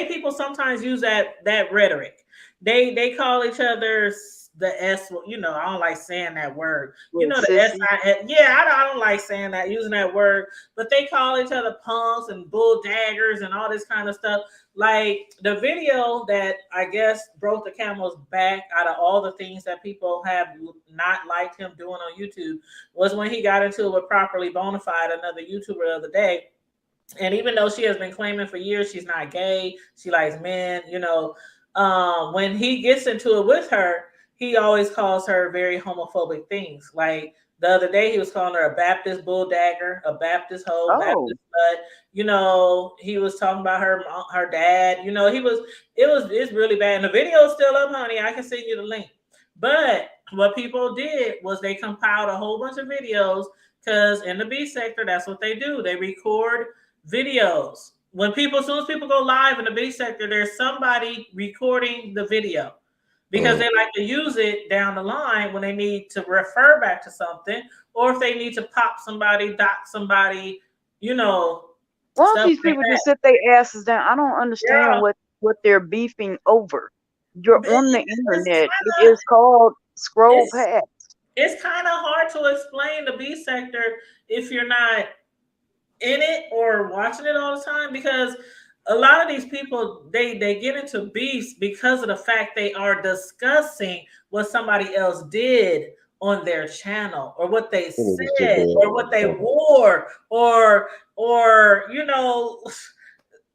people sometimes use that rhetoric. They call each other the S. I don't like saying that word. The sissy. SI. Yeah, I don't like saying that, using that word. But they call each other punks and bull daggers and all this kind of stuff. Like the video that I guess broke the camel's back out of all the things that people have not liked him doing on YouTube was when he got into it with Properly Bonafide, another YouTuber the other day. And even though she has been claiming for years she's not gay, she likes men, when he gets into it with her, he always calls her very homophobic things. Like the other day, he was calling her a Baptist bull dagger, a Baptist hoe, Baptist slut. He was talking about her dad. It's really bad. And the video is still up, honey. I can send you the link. But what people did was they compiled a whole bunch of videos because in the B sector, that's what they do. They record videos. As soon as people go live in the B sector, there's somebody recording the video because they like to use it down the line when they need to refer back to something, or if they need to pop somebody, dock somebody, Why don't these people just sit their asses down? I don't understand what they're beefing over. You're on the internet. It is called scroll past. It's kind of hard to explain the B sector if you're not in it or watching it all the time, because a lot of these people they get into beefs because of the fact they are discussing what somebody else did on their channel, or what they said, or what they wore, or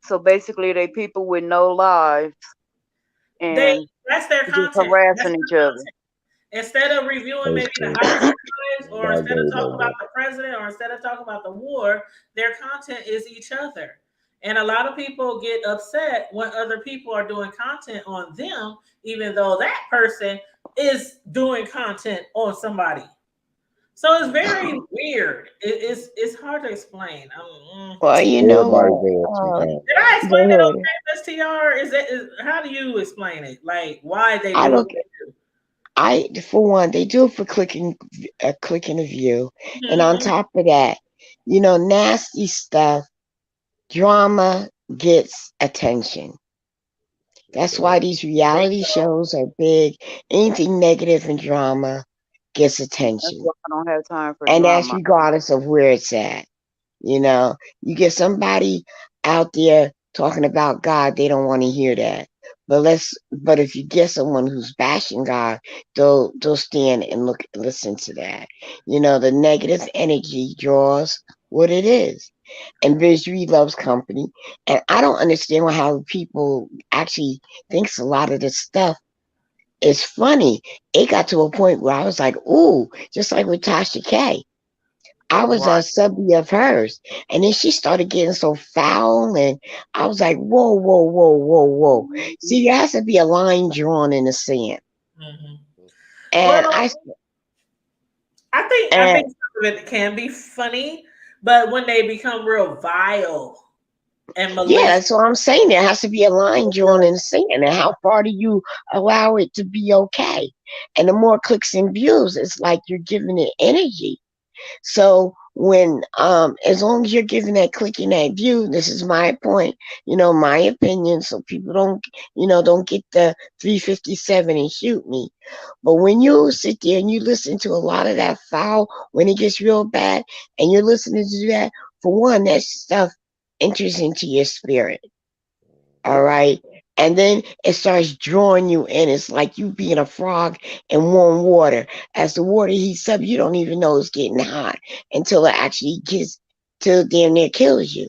So basically, they people with no lives, and that's their just content. harassing each other. Instead of reviewing maybe the house, or instead of talking about the president, or instead of talking about the war, their content is each other. And a lot of people get upset when other people are doing content on them, even though that person is doing content on somebody. So it's very weird. It's hard to explain. Well, did I explain it okay, Ms. TR? How do you explain it? Like why they do it? For one, they do it for clicking a view, and on top of that, nasty stuff, drama gets attention. That's why these reality shows are big. Anything negative and drama gets attention. That's why I don't have time for and drama. that's regardless of where it's at. You get somebody out there talking about God, they don't want to hear that. But if you get someone who's bashing God, they'll stand and listen to that. The negative energy draws what it is. and Misery Loves Company. And I don't understand how people actually thinks a lot of this stuff is funny. It got to a point where I was like, ooh, just like with Tasha K. I was a Right. subby of hers. And then she started getting so foul, and I was like, whoa, whoa, whoa, whoa, whoa. See, there has to be a line drawn in the sand. Mhm. And Well, I and think some of it can be funny, but when they become real vile and yeah, malicious, that's what I'm saying. There has to be a line drawn in the sand. And how far do you allow it to be okay? And the more clicks and views, it's like you're giving it energy. So when as long as you're giving that click and that view, this is my point, my opinion, so people don't get the 357 and shoot me. But when you sit there and you listen to a lot of that foul when it gets real bad, and you're listening to that, for one, that stuff enters into your spirit. All right. And then it starts drawing you in. It's like you being a frog in warm water. As the water heats up, you don't even know it's getting hot until it actually gets till damn near kills you.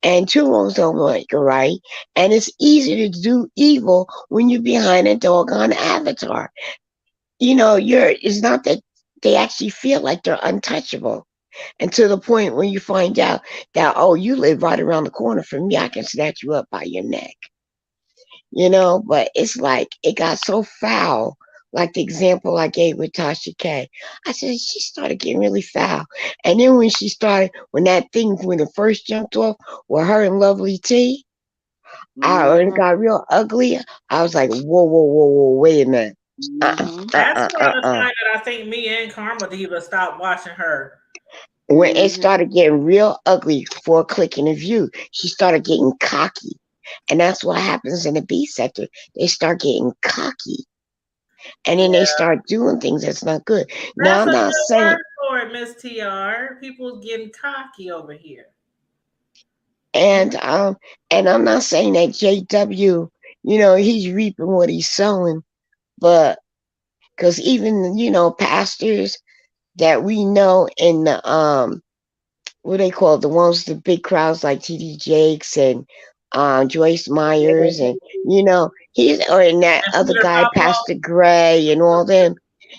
And two wrongs don't make a right. And it's easy to do evil when you're behind a doggone avatar. It's not that they actually feel like they're untouchable. And to the point when you find out that, oh, you live right around the corner from me, I can snatch you up by your neck. But it's like it got so foul, like the example I gave with Tasha K. I said she started getting really foul. And then when it first jumped off with her and Lovely T, when it Mhm. got real ugly, I was like, whoa, whoa, whoa, whoa, wait a minute. Mhm. that's around the time that I think me and Karma Diva stopped watching her. When it Mhm. started getting real ugly for a click and a view, she started getting cocky. And that's what happens in the B sector. They start getting cocky. And then they Yeah, start doing things that's not good. Now that's I'm a not good saying, word for it, Miss TR. People getting cocky over here. and I'm not saying that JW, he's reaping what he's sowing, but because even pastors that we know in the what they call it, the ones the big crowds like TD Jakes and Joyce Myers, and and that And other Peter guy Pablo. Pastor Gray and all them,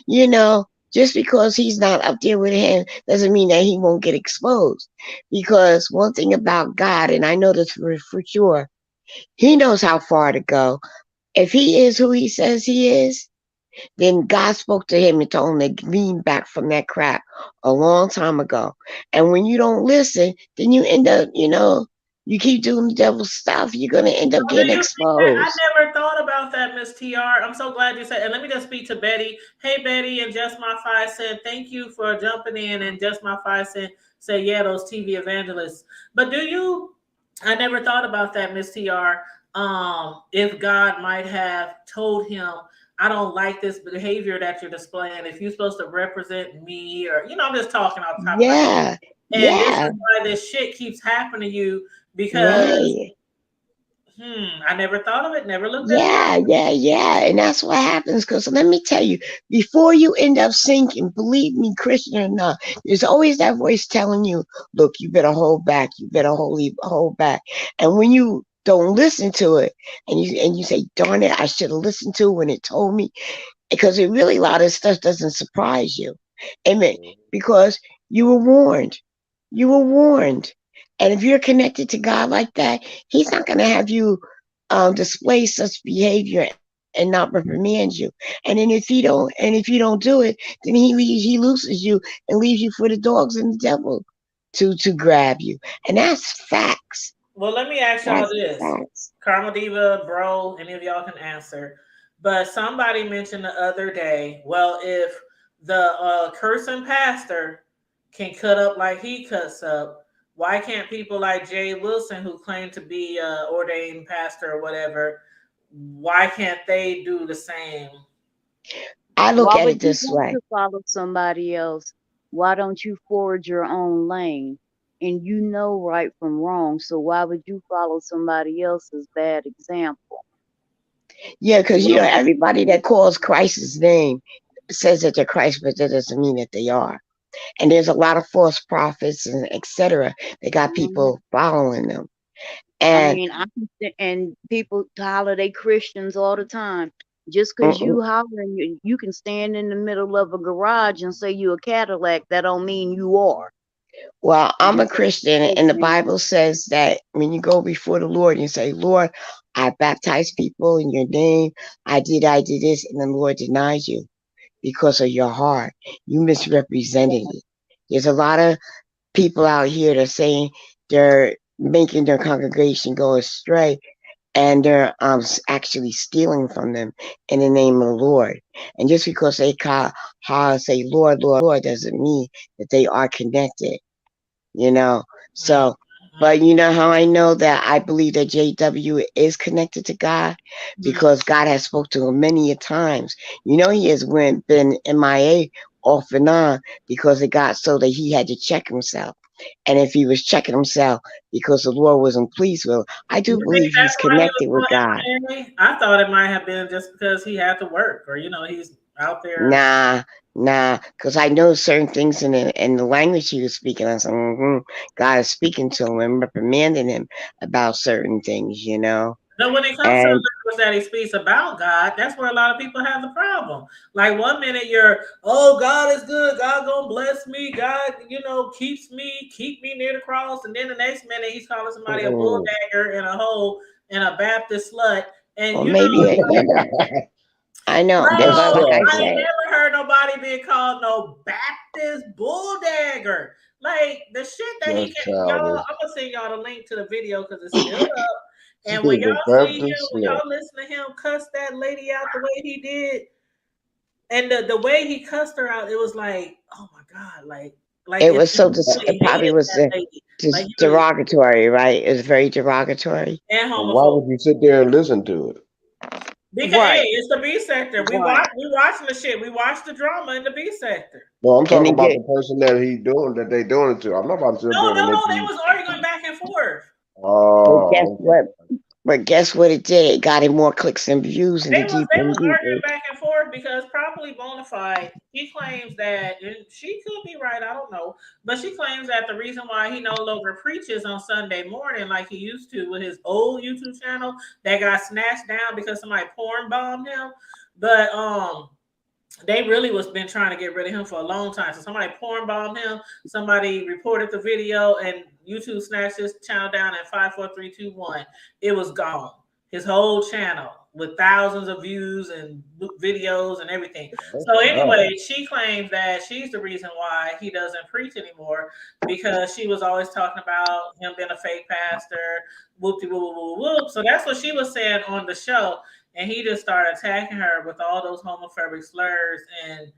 you know just because he's not up there with him doesn't mean that he won't get exposed. Because one thing about God, and I know this for sure, he knows how far to go. If he is who he says he is, then God spoke to him and told him to lean back from that crap a long time ago. And when you don't listen, then you end up, you keep doing the devil's stuff, you're going to end up Oh, do getting you think that? I exposed. never thought about that, Miss TR. I'm so glad you said. And let me just speak to Betty. Hey, Betty, and Just My 5 Cent. Thank you for jumping in. And Just My 5 Cent said, yeah, those TV evangelists. But do you? I never thought about that, Miss TR. If God might have told him, I don't like this behavior that you're displaying. If you're supposed to represent me, or I'm just talking off the top of my head. Yeah, And this is yeah, why this shit keeps happening to you because right. I never thought of it, never looked at it that Yeah, yeah, yeah. And that's what happens. Because let me tell you, before you end up sinking, believe me, Christian or not, there's always that voice telling you, look, you better hold back. You better hold back. And when you don't listen to it and you say, darn it, I should have listened to it when it told me, because it really, a lot of stuff doesn't surprise you. Amen. Because you were warned. You were warned. And if you're connected to God like that, he's not going to have you display such behavior and not reprimand you. And if you don't do it, then he loses you and leaves you for the dogs and the devil to grab you. And that's facts. Well, let me ask y'all That's this. facts. Karma Diva, bro, any of y'all can answer. But somebody mentioned the other day, well, if the cursing pastor can cut up like he cuts up, why can't people like Jay Wilson, who claim to be ordained pastor or whatever, why can't they do the same? I look Why at would it you this want way. to follow somebody else? Why don't you forge your own lane? And you know right from wrong, so why would you follow somebody else's bad example? Yeah, because Well, everybody that calls Christ's name says that they're Christ, but that doesn't mean that they are. And there's a lot of false prophets and etc. They got people following them. I And mean, and people holler they Christians all the time. Just because you hollering, you can stand in the middle of a garage and say you a Cadillac. That don't mean you are. well, I'm a Christian, and the Bible says that when you go before the Lord, you say, Lord, I baptize people in your name. I did this, and the Lord denies you because of your heart. You misrepresented it. There's a lot of people out here that are saying they're making their congregation go astray, and they're actually stealing from them in the name of the Lord. And just because they say Lord, Lord, Lord, doesn't mean that they are connected, you know. So, but you know how I know that I believe that JW is connected to God? Because God has spoke to him many a times. You know, he has been MIA off and on because it got so that he had to check himself. And if he was checking himself because the Lord wasn't pleased with him, I do believe he's connected with God. I thought it might have been just because he had to work, or he's out there. Nah, because I know certain things in the language he was speaking. I said, God is speaking to him and reprimanding him about certain things, you know. No, when it comes to the language that he speaks about God, that's where a lot of people have the problem. Like one minute you're, oh, God is good, God gonna bless me, God, keep me near the cross, and then the next minute he's calling somebody a bull dagger and a hoe and a Baptist slut, and maybe I know. Bro, like I ain't never heard nobody being called no Baptist bull dagger. Like the shit that he can, y'all. I'm gonna send y'all the link to the video because it's still up. And when y'all see him, when y'all listen to him cuss that lady out the way he did, and the way he cussed her out, it was like, oh my God, like it was so. It probably was just derogatory, right? It was very derogatory. And homophobic. Why would you sit there and listen to it? Because hey, it's the B sector. We watching the shit. We watch the drama in the B sector. No, I'm talking about the person that they doing it to. I'm not about to sit there. No, they was arguing back and forth. Oh, guess what? But guess what it did? It got him more clicks and views. They was arguing back and forth because Properly Bonafide, he claims that, and she could be right, I don't know, but she claims that the reason why he no longer preaches on Sunday morning like he used to with his old YouTube channel that got snatched down because somebody porn bombed him. But they really was been trying to get rid of him for a long time. So somebody porn bombed him, somebody reported the video, and YouTube snatched his channel down at 5, 4, 3, 2, 1. It was gone. His whole channel with thousands of views and videos and everything. So anyway, she claims that she's the reason why he doesn't preach anymore because she was always talking about him being a fake pastor, whoop-de-whoop-whoop-whoop. So that's what she was saying on the show. And he just started attacking her with all those homophobic slurs. And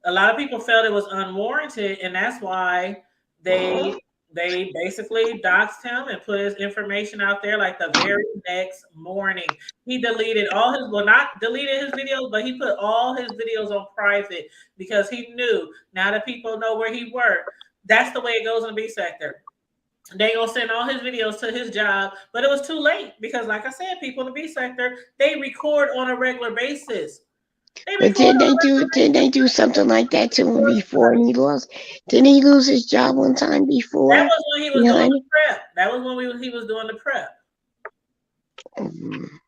a lot of people felt it was unwarranted. And that's why they basically doxed him and put his information out there like the very next morning. He deleted all his, well, not deleted his videos, but he put all his videos on private because he knew now that people know where he worked. That's the way it goes in the B sector. They gonna send all his videos to his job, but it was too late because, like I said, people in the B sector, they record on a regular basis. But didn't they do something like that to him before and he lost? Didn't he lose his job one time before? That was when he was doing the prep. That was when he was doing the prep.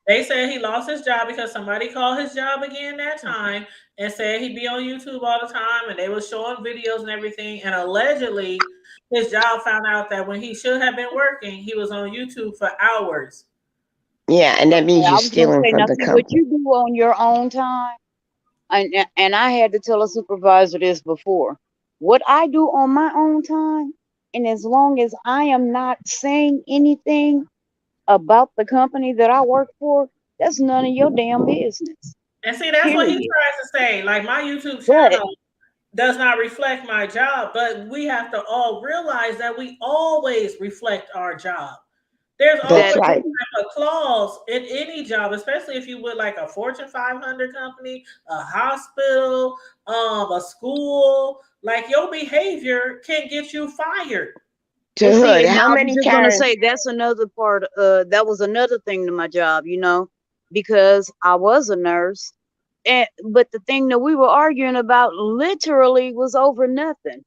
They said he lost his job because somebody called his job again that time and said he'd be on YouTube all the time, and they were showing videos and everything. And allegedly, his job found out that when he should have been working, he was on YouTube for hours. Yeah, and that means you're stealing from the company. What you do on your own time, and I had to tell a supervisor this before. What I do on my own time, and as long as I am not saying anything about the company that I work for, that's none of your damn business. And see, that's what he tries to say. Like, my YouTube channel does not reflect my job, but we have to all realize that we always reflect our job. There's always a clause in any job, especially if you would like a Fortune 500 company, a hospital, a school. Like, your behavior can get you fired. How many times? I'm gonna say that's another part. That was another thing to my job, because I was a nurse, but the thing that we were arguing about literally was over nothing.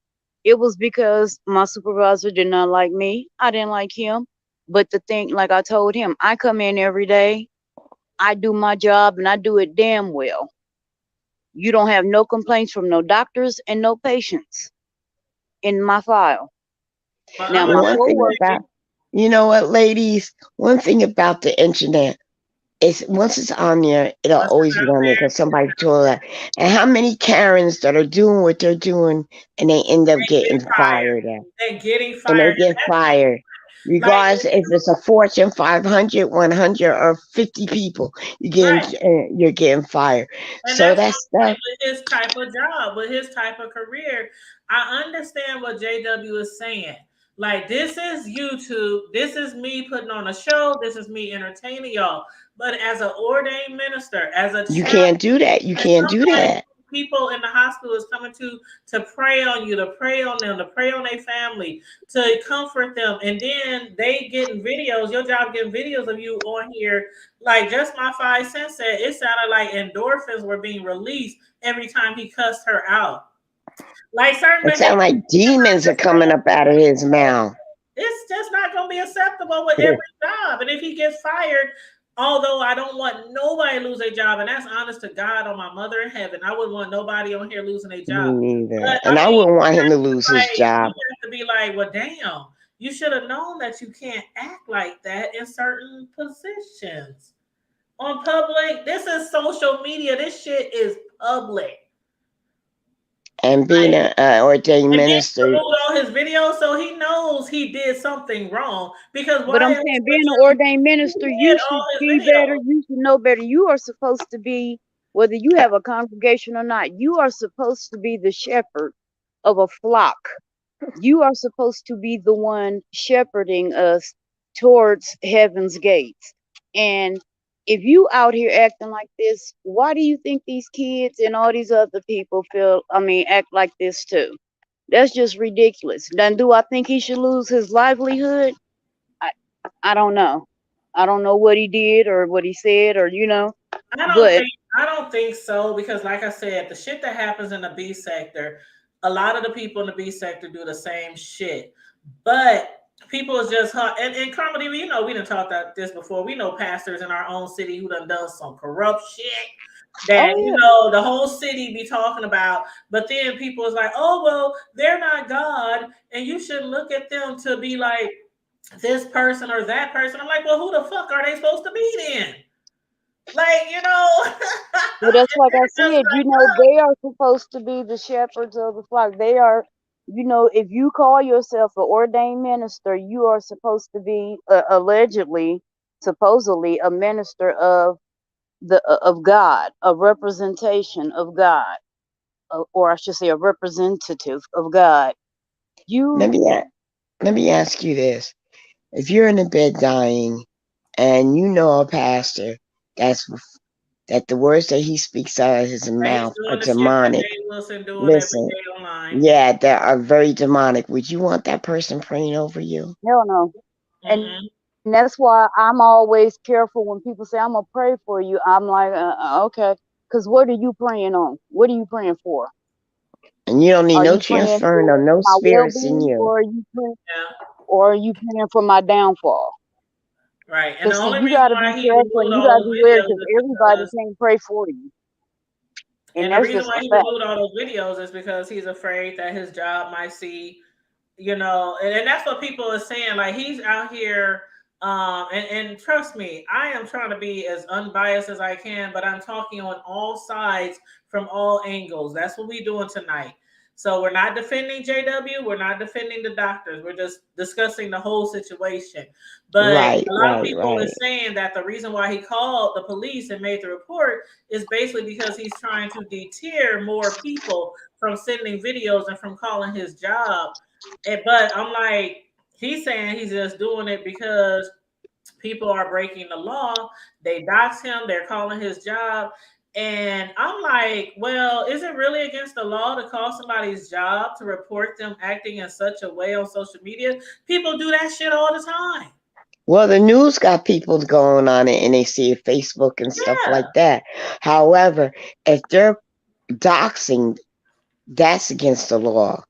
It was because my supervisor did not like me. I didn't like him. But the thing, like I told him, I come in every day, I do my job, and I do it damn well. You don't have no complaints from no doctors and no patients in my file. But Now, I'm my gonna One thing coworker, about, you know what, ladies, one thing about the internet is once it's on there, it'll once it's always be out on there there, because somebody told that. And how many Karens that are doing what they're doing and they end up they getting get fired. fired at, They getting and they fired. get fired. Like, Regardless if it's a Fortune 500, 100, or 50 people, right. you're getting fired. And So that's what that's I'm saying stuff. with his type of job, with his type of career. I understand what JW is saying. Like, this is YouTube. This is me putting on a show. This is me entertaining y'all. But as an ordained minister, as a You chaplain, can't do that. You as can't do somebody that. people in the hospital is coming to pray on you, to pray on them, to pray on their family, to comfort them, and then they getting videos. Your job getting videos of you on here. Like, just my 5 cents said, it sounded like endorphins were being released every time he cussed her out. Like, certain It sounds behavior, like demons are coming up out of his mouth. it's just not going to be acceptable with every job. And if he gets fired, although I don't want nobody to lose their job, and that's honest to God on my mother in heaven, I wouldn't want nobody on here losing their Me job. neither. But And I I mean, wouldn't want him to lose his like, job. you have to be like, well, damn, you should have known that you can't act like that in certain positions. On public, this is social media. This shit is public. And being an ordained And then minister, remove all his videos, so he knows he did something wrong. Because but I'm why else saying, would being an you ordained minister, you did all should his be better. videos? You should know better. You are supposed to be, whether you have a congregation or not, you are supposed to be the shepherd of a flock. You are supposed to be the one shepherding us towards heaven's gates. And if you out here acting like this, why do you think these kids and all these other people act like this too? That's just ridiculous. Then do I think he should lose his livelihood? I don't know. I don't know what he did or what he said or but I don't think so, because like I said, the shit that happens in the B sector, a lot of the people in the B sector do the same shit. But people is just hard. And Carmel, you know, we done talked about this before. We know pastors in our own city who done some corrupt shit that, oh you yeah. know, the whole city be talking about. But then people is like, oh, well, they're not God, and you should look at them to be like this person or that person. I'm like, well, who the fuck are they supposed to be then? Like, you know. Well, that's like I They're just said, like, they are supposed to be the shepherds of the flock. They are, if you call yourself an ordained minister, you are supposed to be supposedly a minister of of God, a representation of God, or I should say, a representative of God. let me ask you this. If you're in a bed dying and you know a pastor that the words that he speaks out of his mouth are doing the shit that demonic, Jay Wilson doing listen, every day online. yeah, that are very demonic, would you want that person praying over you? Hell no. Mm-mm. And that's why I'm always careful when people say, I'm going to pray for you. I'm like, okay. Because what are you praying on? What are you praying for? And you don't need Are no you praying transferring for or no my spirits in well-being, you. or are you praying for my downfall? Right. And the Because see, only you reason got to why be he careful removed and you all got to those be aware videos because is everybody because, can't pray for you. And and the that's reason just why a he fact. removed all those videos is because he's afraid that his job might see, you know, and that's what people are saying. Like, he's out here, and trust me, I am trying to be as unbiased as I can, but I'm talking on all sides from all angles. That's what we're doing tonight. So we're not defending JW. We're not defending the doctors. We're just discussing the whole situation. But a lot of people are saying that the reason why he called the police and made the report is basically because he's trying to deter more people from sending videos and from calling his job. But I'm like, he's saying he's just doing it because people are breaking the law. They dox him. They're calling his job. And I'm like, well, is it really against the law to call somebody's job to report them acting in such a way on social media? People do that shit all the time. Well, the news got people going on it and they see it, Facebook and stuff like that. However, if they're doxing, that's against the law.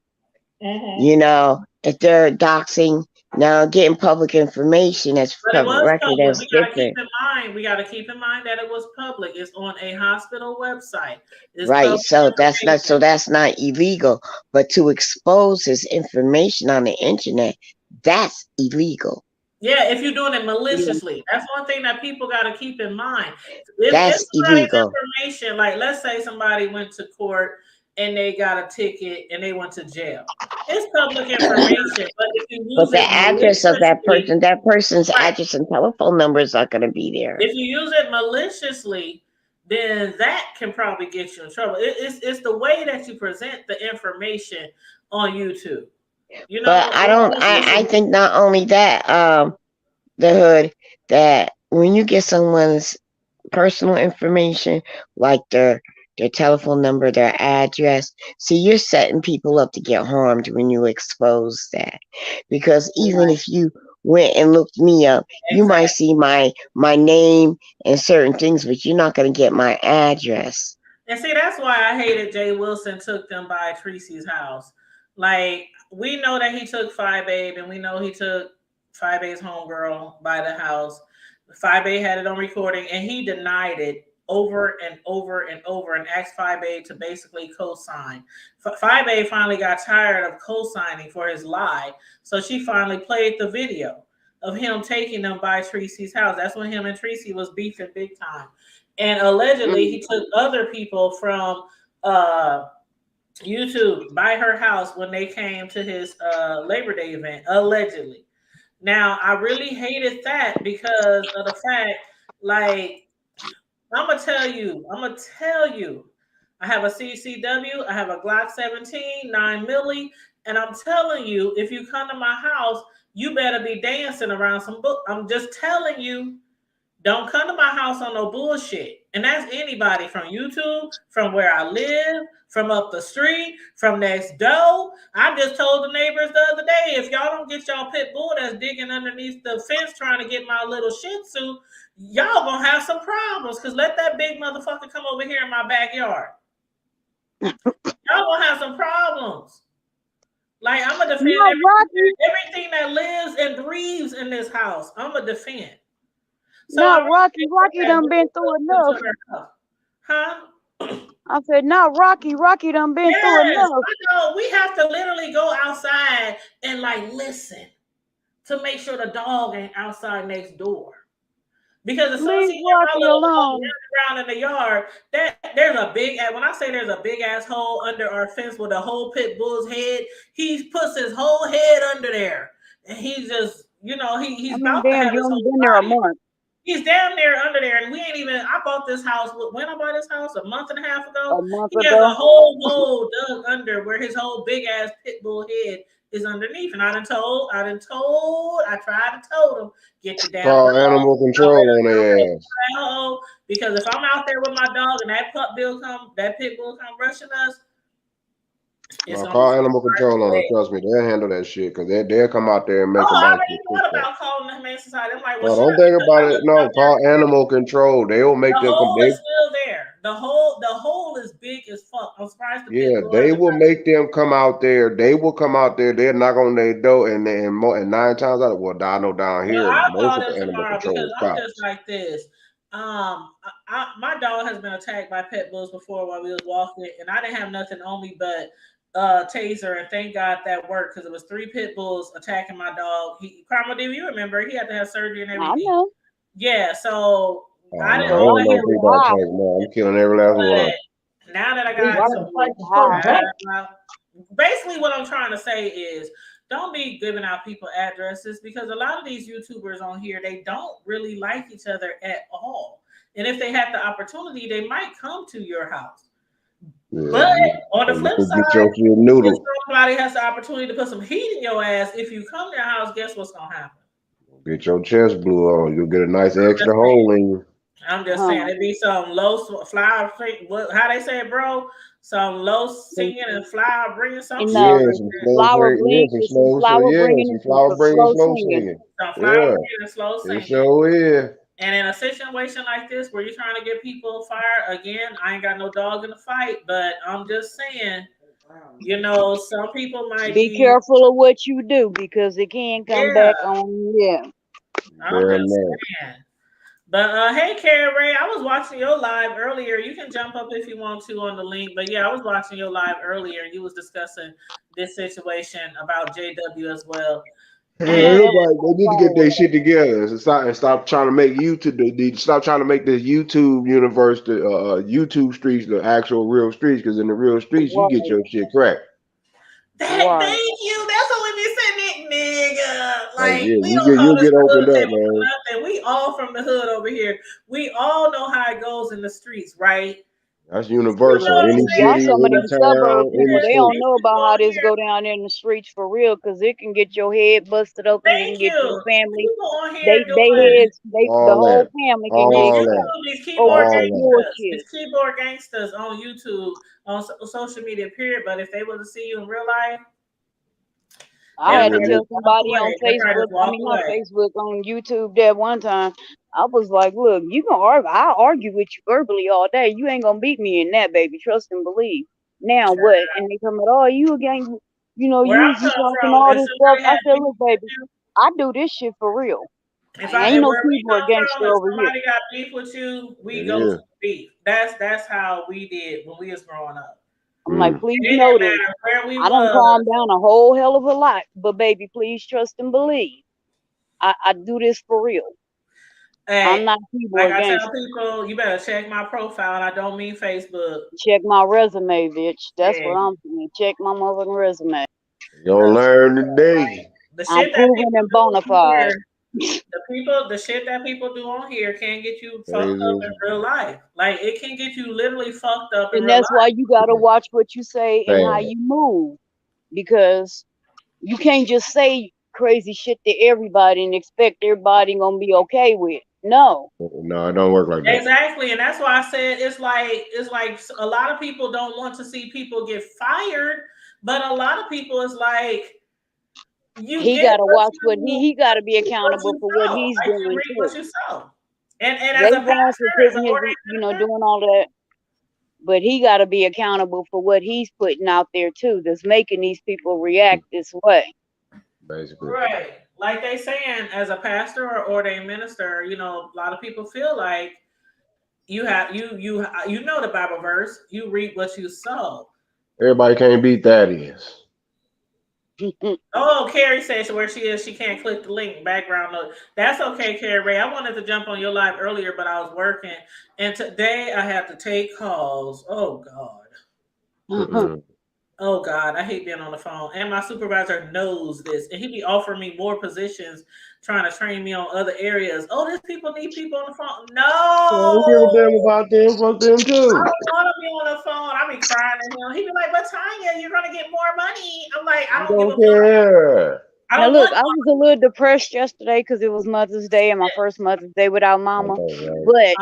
You know, if they're doxing, now getting public information that's But it public was record, public. that's We gotta keep different. in mind. We gotta keep in mind that it was public. It's on a hospital website. It's Right. public So information. that's not illegal. But to expose this information on the internet, that's illegal. Yeah, if you're doing it Yeah. maliciously, that's one thing that people got to keep in mind. If That's somebody's illegal. information, like let's say somebody went to court and they got a ticket and they went to jail, it's public information. But if you But use the it address of maliciously, that person's right? address and telephone number is not going to be there. If you use it maliciously, then that can probably get you in trouble. It's the way that you present the information on YouTube. You know, But I think not only that, the hood, that when you get someone's personal information, like their telephone number, their address, see, you're setting people up to get harmed when you expose that. Because even if you went and looked me up, you might see my name and certain things, but you're not going to get my address. And see, that's why I hated Jay Wilson took them by Tracy's house. Like, we know that he took Phi Babe, and we know he took Phi Babe's homegirl by the house. Phi Babe had it on recording, and he denied it over and over and over and asked Phi Babe to basically co-sign. Phi Babe finally got tired of co-signing for his lie, so she finally played the video of him taking them by Tracy's house. That's when him and Tracy was beefing big time. And allegedly, he took other people from YouTube by her house when they came to his Labor Day event, allegedly. Now, I really hated that because of the fact, like, I'm gonna tell you, I have a CCW, I have a Glock 17, 9 milli, and I'm telling you, if you come to my house, you better be dancing around some book. I'm just telling you, don't come to my house on no bullshit. And that's anybody from YouTube, from where I live, from up the street, from next door. I just told the neighbors the other day, if y'all don't get y'all pit bull that's digging underneath the fence trying to get my little Shih Tzu, y'all gonna have some problems. Because let that big motherfucker come over here in my backyard. Y'all gonna have some problems. Like, I'm gonna defend everything that lives and breathes in this house. I'm gonna defend. So Rocky done been through enough. Huh? I said, Rocky done been through enough. I know. We have to literally go outside and like listen to make sure the dog ain't outside next door. Because as soon as he gets around in the yard, there's a big, when I say there's a big ass hole under our fence with a whole pit bull's head, he puts his whole head under there. And he's just, he's about to have his whole body. He's down there under there, and we ain't even. I bought this house. When I bought this house, a month and a half ago. He has a whole hole dug under where his whole big ass pit bull head is underneath. And I tried to tell him, get your damn call animal control on their ass. Because if I'm out there with my dog and that pit bull come rushing us. Call animal control on them. Trust me, they'll handle that shit because they'll come out there and make them. I already thought about calling the Humane Society. I'm like, well, don't think about it. No, call animal control. They will make them. The hole is still there. The hole is big as fuck. I'm surprised. They will make them come out there. They will come out there. They'll knock on their door, and 9 times out of I know down here, most of the animal control is cops. I'm just like this. My dog has been attacked by pit bulls before while we was walking, and I didn't have nothing on me but taser, and thank God that worked because it was 3 pit bulls attacking my dog. Karma, do you remember? He had to have surgery and everything. I know. Yeah, so I didn't know. I'm killing every last one. Now that I got basically what I'm trying to say is don't be giving out people addresses because a lot of these YouTubers on here, they don't really like each other at all. And if they had the opportunity, they might come to your house. Yeah, but on the flip side, if somebody has the opportunity to put some heat in your ass, if you come to their house, guess what's gonna happen? Get your chest blew on. You'll get a nice extra hole in you. I'm just saying, it'd be some low flower. How they say it, bro? Some low singing and flower bringing something. Flower bringing and slow singing. Some flower bringing and slow singing. It sure is. And in a situation like this where you're trying to get people fired, again, I ain't got no dog in the fight, but I'm just saying, You know, some people might Be be. careful of what you do because it can come Yeah, back on you. Yeah. I'm Very just much. saying. But hey, Karen Ray, I was watching your live earlier. You can jump up if you want to on the link. But yeah, I was watching your live earlier. You was discussing this situation about JW as well. Yeah, I know And that was everybody, so they need to get fire. their shit together and stop trying to make YouTube. Stop trying to make this YouTube universe, the YouTube streets, the actual real streets. Because in the real streets, you get Right, your shit cracked. thank right. you. That's what we be saying, nigga. Like, Like yeah, we don't call you'll this get the hood opened up, table man. for nothing. We all from the hood over here. We all know how it goes in the streets, right? That's You know universal. what I'm Any Y'all, city, saying? some of any these town, suburb any people, they state. don't These know people about how on this here. go down there in the streets for real, because it can get your head busted open. It can Thank get your you. family. People on here They doing heads, the All whole that, family can these get all that, cut YouTube, these over keyboard all some that. gangsters, bullshit. these keyboard gangsters on YouTube, on social media, period. But if they were to see you in real life, I they'll had to probably Mhm. tell just walk somebody on away. They'll probably Facebook, just walk not away. Facebook, on YouTube that one time. I was like, look, you can argue. I'll argue with you verbally all day. You ain't gonna beat me in that, baby. Trust and believe. Now what? And they come at, oh, you again, Where you I'm coming talking from, all if this stuff. somebody I had said, beef look, with baby, you, I do this shit for real. if Ain't no where we keyboard come from, gangster if over here. somebody got beef with you, we It go to is. the beef. That's how we did when we was growing up. I'm like, Mm. please It know didn't this. matter where we I done was. calmed down a whole hell of a lot, but baby, please trust and believe. I do this for real. I'm Hey, not a like keyboard I tell gangster. people, you better check my profile. And I don't mean Facebook. Check my resume, bitch. That's Yeah, what I'm saying. Check my motherfucking resume. You'll cause learn today. the I'm shit that proven people and do bona on fide. here, the shit that people do on here can get you fucked up Crazy. in real life. Like it can get you literally fucked up in And real that's life. why you gotta watch what you say and how Bad. you move. Because you can't just say crazy shit to everybody and expect everybody gonna be okay with it. No. No, it don't work like that. Exactly, and that's why I said it's like a lot of people don't want to see people get fired, but a lot of people is like you He get gotta what watch what you he gotta be what accountable you for what sow. he's Like you doing reap too. what you sow. And as They a wrong for pastor, as an putting his, ordained minister, doing all that. But he got to be accountable for what he's putting out there too, that's making these people react this way. Basically. right? Like they saying, as a pastor or ordained minister, you know, a lot of people feel like you have you know the Bible verse, you reap what you sow. Everybody can't beat that is. Oh, Carrie says where she is, she can't click the link. Background note. That's okay, Carrie Ray. I wanted to jump on your live earlier, but I was working, and today I have to take calls. Oh God. Mm-mm. Oh God, I hate being on the phone. And my supervisor knows this, and he be offering me more positions, trying to train me on other areas. Oh, there's people need people on the phone. So who give a No, damn about them? Fuck them I too. don't want to be on the phone. I be crying at him. He be like, "But Tanya, you're gonna get more money." I'm like, I You don't give a don't fuck. care. I Now don't look, want. I was a little depressed yesterday because it was Mother's Day and my first Mother's Day without Mama. But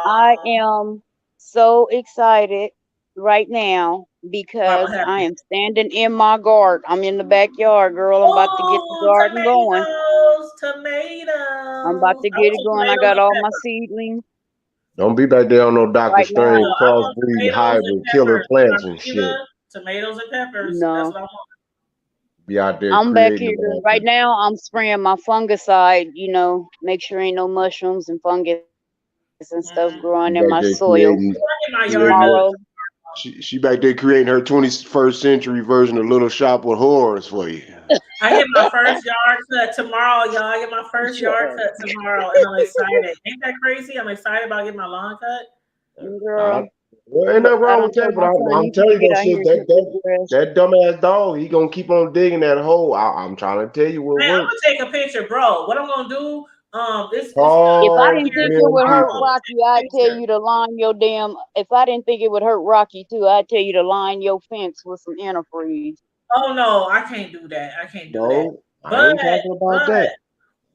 I Uh, am so excited right now why? What because I happened? am standing in my garden. I'm in the backyard, girl. I'm about to get the Oh, garden going. I'm about tomatoes. to I get want it some going. I tomatoes got and all my peppers. seedlings Don't be back there on no Dr. right now. Strange I want crossbreed tomatoes and hybrid killer peppers. plants and shit. Margarita, tomatoes and peppers. That's No. what I want. Be out there I'm back creating here the right now. I'm spraying my fungicide, make sure ain't no mushrooms and fungus and stuff growing She in back my there soil. creating, Before I get my yard creating done, her, Tomorrow, she back there creating her 21st century version of Little Shop with Horrors for you. I get my first yard cut tomorrow, y'all. I get my first shut yard up, cut tomorrow, and I'm excited. Ain't that crazy? I'm excited about getting my lawn cut. I, girl. well, ain't nothing I wrong done with that, told but my son I'm you finna telling you get that out here shit, and cut this grass. that dumbass dog, he gonna keep on digging that hole. I'm trying to tell you what Man, I'm works. gonna take a picture, bro. What I'm gonna do? This If I Call didn't think here. it them would hurt Tomorrow, people. Rocky, I'm I'd gonna take a tell picture. you to line your damn. If I didn't think it would hurt Rocky too, I'd tell you to line your fence with some antifreeze. Oh no, I can't do that. I can't do that. No, I But ain't talking about but that.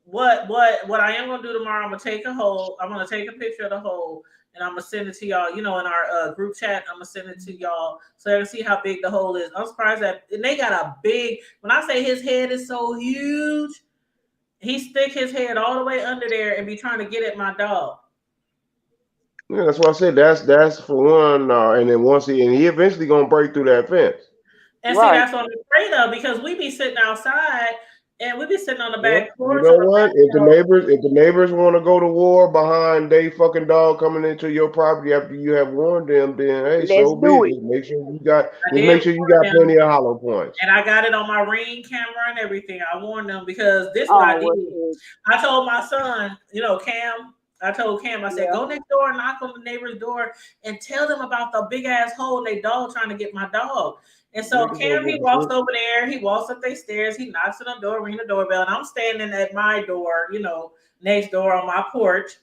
what I am gonna do tomorrow? I'm gonna take a hole. I'm gonna take a picture of the hole, and I'm gonna send it to y'all. You know, in our group chat, I'm gonna send it to y'all so you can see how big the hole is. I'm surprised that and they got a big. When I say his head is so huge, he stick his head all the way under there and be trying to get at my dog. Yeah, that's what I said. That's for one. And then he eventually gonna break through that fence. And see, Right. that's what I'm afraid of because we be sitting outside and we be sitting on the Well, back you porch. know or the what? back If the door. neighbors want to go to war behind they fucking dog coming into your property after you have warned them, then hey, Let's so be do it. it. Just make sure I did warn them, plenty of hollow points. and I got it on my Ring camera and everything. I warned them because this is what I Oh, well, did. shit. I told my son, you know, Cam. I told Cam, I said, Yeah. go next door and knock on the neighbor's door and tell them about the big ass hole they dog trying to get my dog. And so Niggas Cam, gonna he get walks the over there, he walks up their stairs, he knocks on the door, ring the doorbell, and I'm standing at my door, you know, next door on my porch.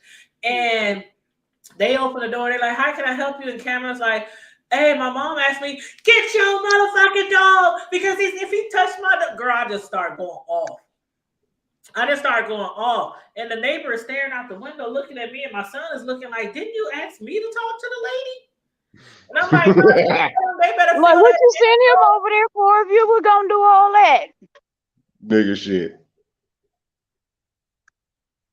And they open the door, they're like, how can I help you? And Cameron's like, hey, my mom asked me, get your motherfucking dog because if he touched my dog, girl, I just start going off. I just started going off. And the neighbor is staring out the window looking at me, and my son is looking like, didn't you ask me to talk to the lady? And I'm like, no, they better Like, feel what that. you send him over there for if you were gonna do all that? nigga shit.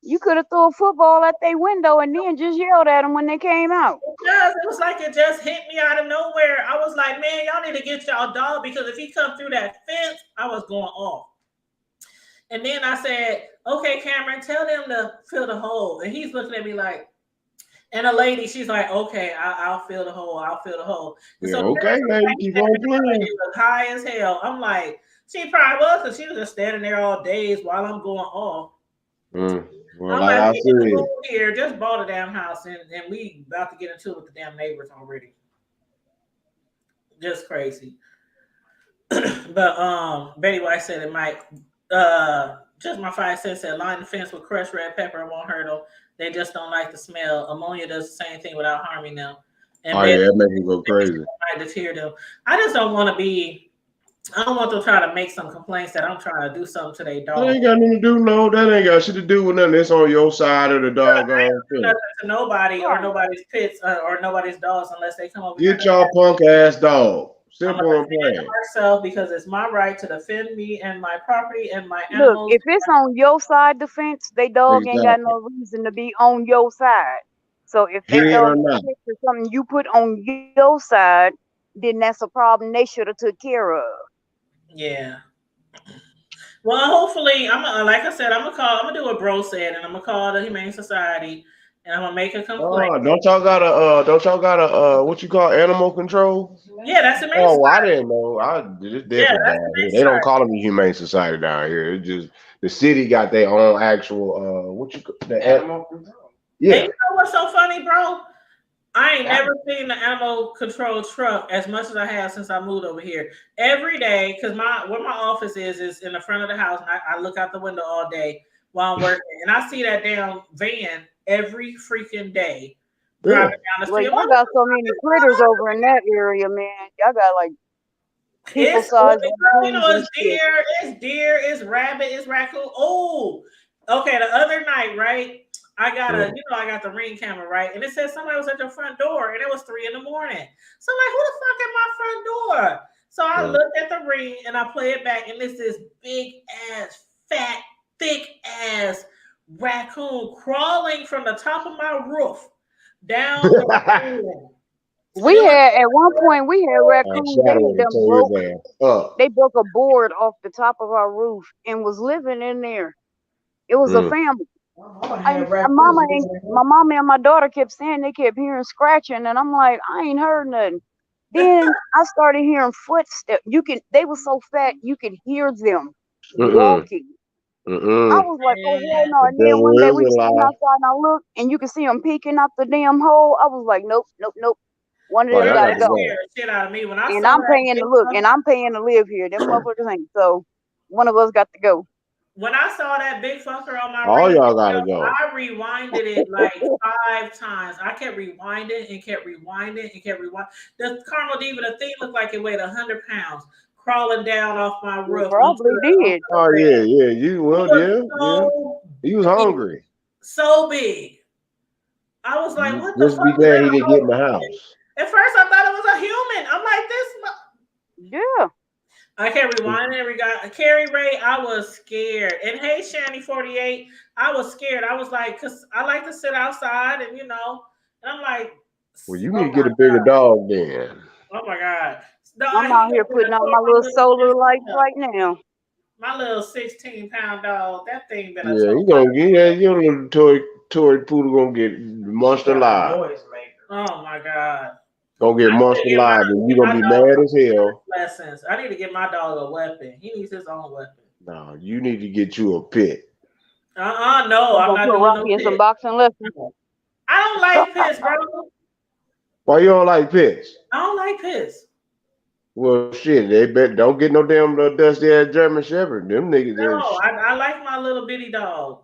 You could have threw a football at their window and then just yelled at them when they came out. It was like it just hit me out of nowhere. I was like, man, y'all need to get y'all dog because if he come through that fence, I was going off. And then I said, okay, Cameron, tell them to fill the hole. And he's looking at me like, and a lady, she's like, okay, I'll fill the hole. I'll fill the hole. And Yeah, so okay, lady, keep on playing. it was high as hell. I'm like, she probably was because she was just standing there all days while I'm going off. Well, I'm like I we in the said, room here, just bought a damn house, and we about to get into it with the damn neighbors already. Just crazy. But Betty White said it might. Just my 5 cents said line the fence with crushed red pepper. It won't hurt them. They just don't like the smell. Ammonia does the same thing without harming them. And oh yeah, that makes me go crazy. might deter them. I just don't want to be. I don't want to try to make some complaints that I'm trying to do something to their dog. That ain't got nothing to do. No, that ain't got shit to do with nothing. It's on your side of the doggone thing. Nothing to nobody or nobody's pits or nobody's dogs unless they come over. Get y'all punk ass dog. Simple and plain. Myself because it's my right to defend me and my property and my Look, animals. if it's on your side the fence, they dog ain't got no reason to be on your side. So if they dog is something you put on your side, then that's a problem they should have took care of. Yeah. Well, hopefully, like I said, I'm gonna do what bro said, and I'm gonna call the Humane Society, and I'm gonna make a complaint. Don't y'all got a what you call animal control? Yeah, that's Humane Society. I didn't know. It's different down here. They don't call them the Humane Society down here. It's just the city got their own actual animal control. Yeah. And you know what's so funny, bro? I ain't never seen the animal control truck as much as I have since I moved over here. Every day, because where my office is in the front of the house, and I look out the window all day while I'm working, and I see that damn van every freaking day driving down the street. Well, y'all got so many critters over in that area, man. Y'all got like people size. You know, it's deer, it's rabbit, it's raccoon. Oh, okay. The other night, right? I got I got the Ring camera, right? And it said somebody was at your front door, and it was 3 a.m. So I'm like, who the fuck at my front door? So I looked at the Ring and I play it back, and it's this big ass, fat, thick ass raccoon crawling from the top of my roof down the room. We had at one point raccoons. They broke a board off the top of our roof and was living in there. It was a family. My mama and my daughter kept saying they kept hearing scratching, and I'm like, I ain't heard nothing. Then I started hearing footsteps. They were so fat you could hear them walking. I was like, oh hell no! And then one day we sitting outside and I looked, and you could see them peeking out the damn hole. I was like, nope. One of them gotta go. Shit out of me when and I'm paying to look, and I'm paying to live here. Them motherfuckers ain't. So one of us got to go. When I saw that big fucker on my all y'all gotta go. I rewinded it like 5 times. I kept rewinding and kept rewinding and kept rewinding. The Caramel Diva, the thing looked like it weighed 100 pounds crawling down off my roof. Probably did. Oh yeah. He was hungry. So big. I was like, what the fuck? Just be glad he didn't get in the house. At first I thought it was a human. I'm like, this. Yeah. I kept rewinding. Carrie Ray, I was scared. And hey, Shani 48, I was scared. I was like, because I like to sit outside and, and I'm like. Well, you need to get a bigger dog then. Oh, my God. No, I'm out here putting out my little solar lights right now. My little 16-pound dog. That thing been a Yeah, you total. gonna get your little toy poodle gonna get monster live. Oh my god. Gonna get I need monster to get live, and you my gonna be dog mad as hell. lessons. I need to get my dog a weapon. He needs his own weapon. No, you need to get you a pet. No, I'm I'm gonna not put doing Rocky no in some pit. boxing lessons. I don't like pits, bro. Why you don't like pets? I don't like pits. Well, shit, they bet don't get no damn dusty ass German Shepherd. Them niggas. No, I like my little bitty dog.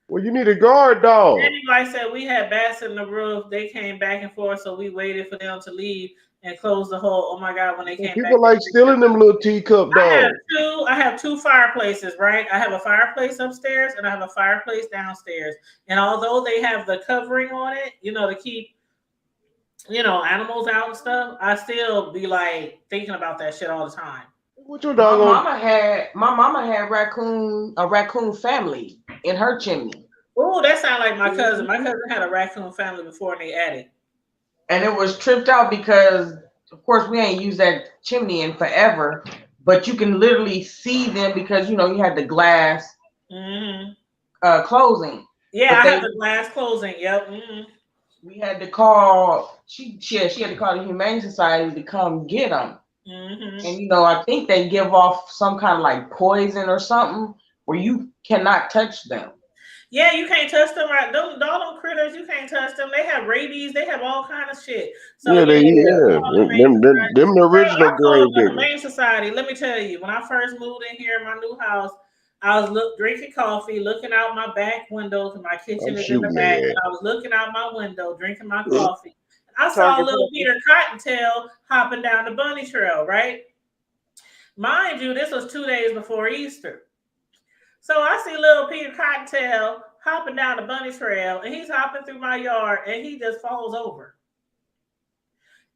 Well, you need a guard dog. Anyway, I said we had bats in the roof. They came back and forth, so we waited for them to leave and close the hole. Oh my god, when they came People back, like stealing them little teacup dogs. I have two fireplaces, right? I have a fireplace upstairs and I have a fireplace downstairs. And although they have the covering on it, to keep animals out and stuff, I still be like thinking about that shit all the time. What your dog My mama had a raccoon family in her chimney. Oh, that sounds like my cousin. My cousin had a raccoon family before in the attic. And it was tripped out because, of course, we ain't used that chimney in forever. But you can literally see them because you had the glass closing. Yeah, I have the glass closing. Yep. Mm-hmm. We had to call. She had to call the Humane Society to come get them. Mm-hmm. And I think they give off some kind of like poison or something where you cannot touch them. Yeah, you can't touch them, right? All them critters, you can't touch them. They have rabies. They have all kind of shit. So them the original grave diggers. Humane Society. Let me tell you, when I first moved in here in my new house, I was drinking coffee, looking out my back window because my kitchen is in the back, and I was looking out my window, drinking my coffee. I saw little Peter Cottontail hopping down the bunny trail, right? Mind you, this was 2 days before Easter. So I see little Peter Cottontail hopping down the bunny trail, and he's hopping through my yard, and he just falls over.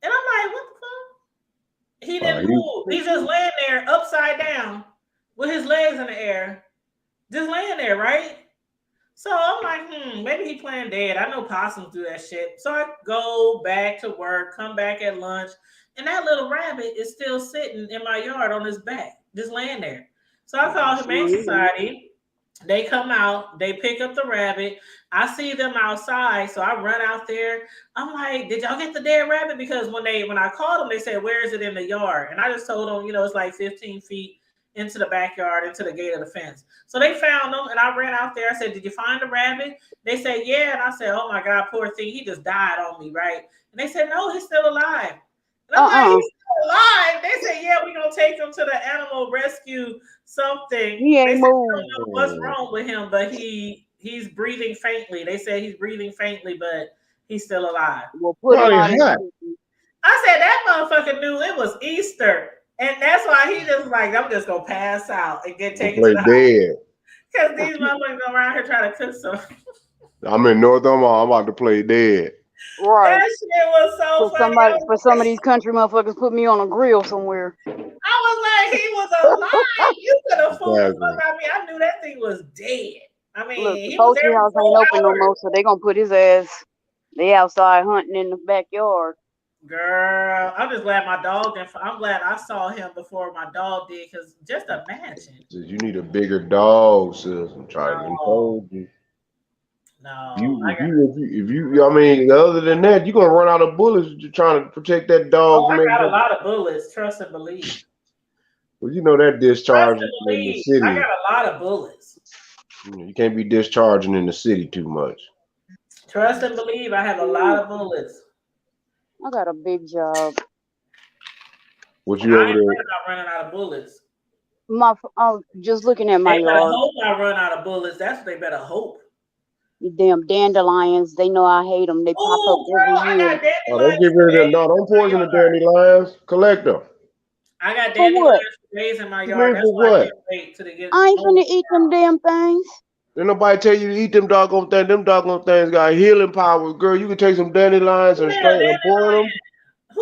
And I'm like, what the fuck? He didn't move. He's just laying there upside down with his legs in the air, just laying there, right? So I'm like, maybe he playing dead. I know possums do that shit. So I go back to work, come back at lunch, and that little rabbit is still sitting in my yard on his back, just laying there. So I call Humane Society. They come out, they pick up the rabbit. I see them outside, so I run out there. I'm like, did y'all get the dead rabbit? Because when I called them, they said, where is it in the yard? And I just told them, it's like 15 feet into the backyard, into the gate of the fence. So they found them, and I ran out there. I said, did you find the rabbit? They said, yeah. And I said, oh my God, poor thing. He just died on me, right? And they said, no, he's still alive. And I'm like, he's still alive? They said, yeah, we're going to take him to the animal rescue something. He ain't moved. I don't know what's wrong with him, but he's breathing faintly. They said he's breathing faintly, but he's still alive. Well, put him out. I said, that motherfucker knew it was Easter. And that's why he just like, I'm just gonna pass out and get taken to the hospital. Because these motherfuckers go around here trying to cook some. I'm in North Omaha. I'm about to play dead. Right. That shit was so funny. For some of these country motherfuckers, put me on a grill somewhere. I was like, he was alive. You could have fooled the fuck out of me. I knew that thing was dead. I mean, look, the poultry house ain't open no more, so they gonna put his ass. They outside hunting in the backyard. Girl, I'm just glad my dog didn't. I'm glad I saw him before my dog did, because just imagine. You need a bigger dog, sis. I'm trying to told you. No. If you, I mean, other than that, you're gonna run out of bullets. You're trying to protect that dog. Oh, I got a lot of bullets. Trust and believe. Well, that discharge in the city. I got a lot of bullets. You can't be discharging in the city too much. Trust and believe. I have a lot of bullets. I got a big job. What you over there? I'm running out of bullets. I'm just looking at my yard. They hope I run out of bullets. That's what they better hope. You damn dandelions. They know I hate them. They pop up every year. Don't get rid of them. No, don't poison the dandelions. Collect them. I got dandelions for days in my yard. That's why I can't wait till they get. I ain't finna eat them damn things. Didn't nobody tell you to eat them doggone things. Them doggone things got healing powers, girl. You can take some dandelions and boil them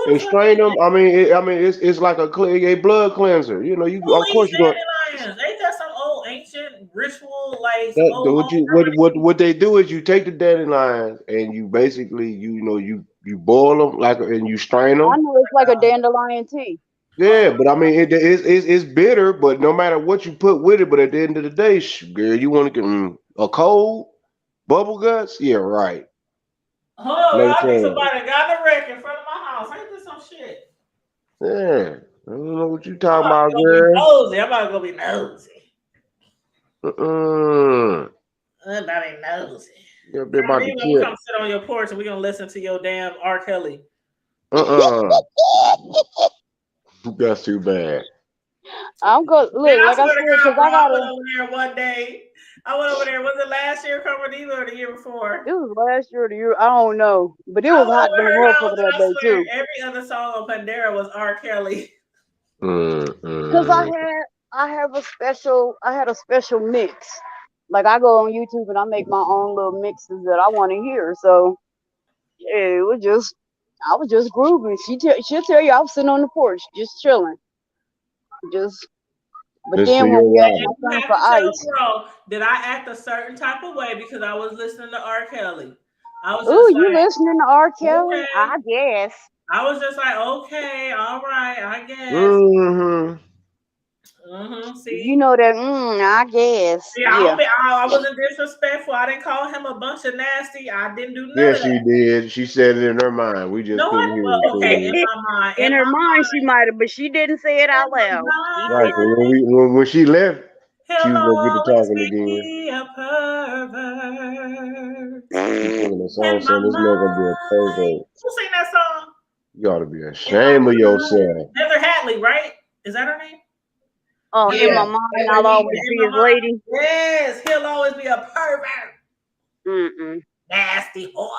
and strain them. I mean, it's like a blood cleanser. Of course you're going. Dandelions? Ain't that some old ancient ritual like? What they do is you take the dandelions and you basically you boil them and you strain them. I know it's like a dandelion tea. Yeah, but I mean, it's bitter. But no matter what you put with it, but at the end of the day, girl, you want to get a cold bubble guts? Yeah, right. Hold on, Later I think on. somebody got a wreck in front of my house. Ain't this some shit? Yeah, I don't know what you I'm talking about to about, go be girl. nosy. I'm about to go be nosy. Uh-uh. I'm about to be nosy. You up there about to Carmine, I'm gonna kill? come sit on your porch and we're gonna listen to your damn R. Kelly. That's too bad. I'm good. Man, Look, I like I swear said, to God, because bro, I I went gotta. over there one day. I went over there. Was it last year, Carmine, or the year before? It was last year or the year. I don't know, but it I was went hot over than a her house, motherfucker and that I day swear too. every other song on Pandera was R. Kelly. Cause Mm-mm. I had a special mix. Like I go on YouTube and I make my own little mixes that I want to hear. So yeah, I was just grooving. She'll tell you I was sitting on the porch just chilling, just. But Listen to then when your we got album. You time have for to tell, ice, bro, did I act a certain type of way because I was listening to R. Kelly? I was ooh, just you like, listening to R. Kelly? okay. I guess. I was just like, okay, all right, I guess. Mm-hmm. See? You know that? I guess. See, Yeah. I wasn't disrespectful. I didn't call him a bunch of nasty. I didn't do none Yes, of she that. did. She said it in her mind. We just No, couldn't what? hear Well, it. okay, So, in my mind, In her mind, she might have, but she didn't say it out loud. She right. said, So when she left, she he'll was gonna get to always talking again. be a pervert. She's singing a song In my saying this man gonna be a mind. pervert. Who sing that song? You ought to be In my ashamed of mind. yourself. Heather Hadley, right? Is that her name? "Oh, in Yeah. my mind, I'll always In be my his mind. lady." Yes, he'll always be a pervert. Nasty whore.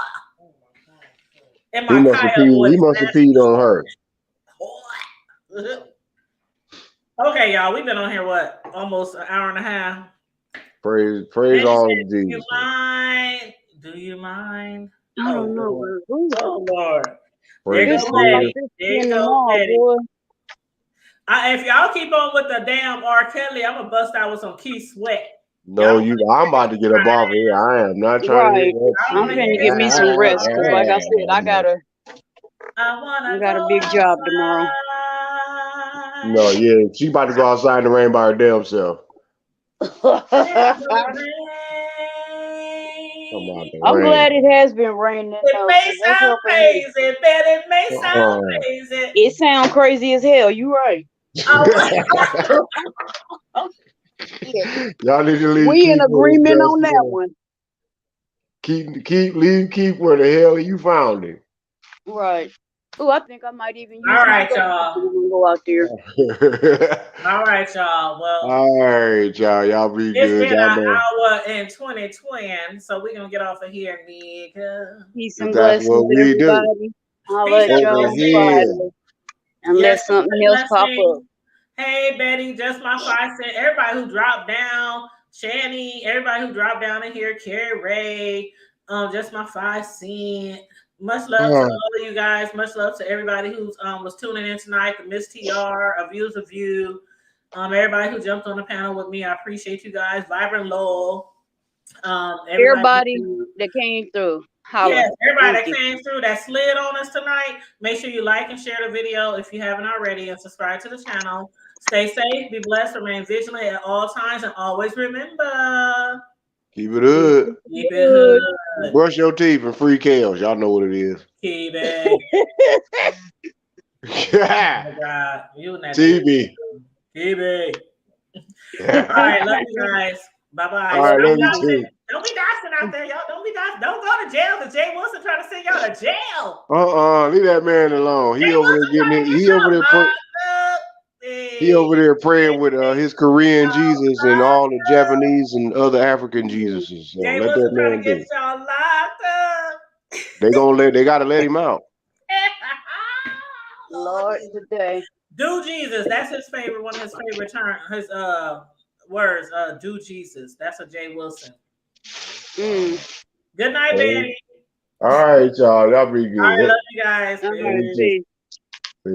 In He my must have Kyle peed. He voice, must have nasty peed on her. whore. Okay, y'all, we've been on here what? Almost an hour and a half. Praise Then she all said, of do you Jesus. mind? Do you mind? I don't know. Lord. Ooh, Oh Lord. Praise There this goes sound like Betty. this There in you the go, mall, Betty. boy. If y'all keep on with the damn R. Kelly, I'm gonna bust out with some Keith Sweat. No, Y'all I'm about to get up off of here. I am not trying to hear Right. that I'm wanna shit. finna hear get me some rest because, like I said, I got a go big job tomorrow. outside. No, yeah, she about to go outside in the rain by her damn self. Come on, the I'm rain. glad it has been raining. It Though, may 'cause that's sound helping me. crazy, but it may sound crazy. It sounds crazy as hell. You right. Y'all need to leave. We in Keith agreement on that one. Keep where the hell you found it. Right. Oh, I think I might even use All right, my y'all. to go out there. All right, y'all. Well, All right, y'all. Y'all be it's good. been Y'all an know hour and 20, so we're gonna get off of here, nigga. Peace and that's what blessings, we do. everybody. I'll Peace let and y'all Over here. slide unless something else pop up. Hey, Betty, just my 5 cents. Everybody who dropped down, Shani, everybody who dropped down in here, Carrie Ray, just my 5 cents. Much love to all of you guys. Much love to everybody who was tuning in tonight. The Miss TR, A Views of You. Everybody who jumped on the panel with me, I appreciate you guys. Vibrant Lowell. Everybody that came through. Holla. Yes, everybody Thank that came through that slid on us tonight. Make sure you like and share the video if you haven't already, and subscribe to the channel. Stay safe, be blessed, remain vigilant at all times, and always remember, Keep it hood. keep it hood. Brush your teeth and free kales. Y'all know what it is. Keep it. Yeah. Oh God, you and that TV. Keep it. All right, love you guys. Bye-bye. All right, love you too. Don't be doxing out there, y'all. Don't be doxing. Don't go to jail because Jay Wilson trying to send y'all to jail. Leave that man alone. He Jay over there Wilson getting trying it. to get He y'all over there locked up. He over there praying with his Korean Jesus and all the Japanese and other African Jesuses. So Jay let Wilson that trying man to get do. y'all locked up. They gotta let him out. Lord today. Do Jesus. That's his favorite, one of his favorite his words. Do Jesus. That's a Jay Wilson. Good night, Betty. All right, y'all. Y'all be good. All right, love you guys. All right, peace.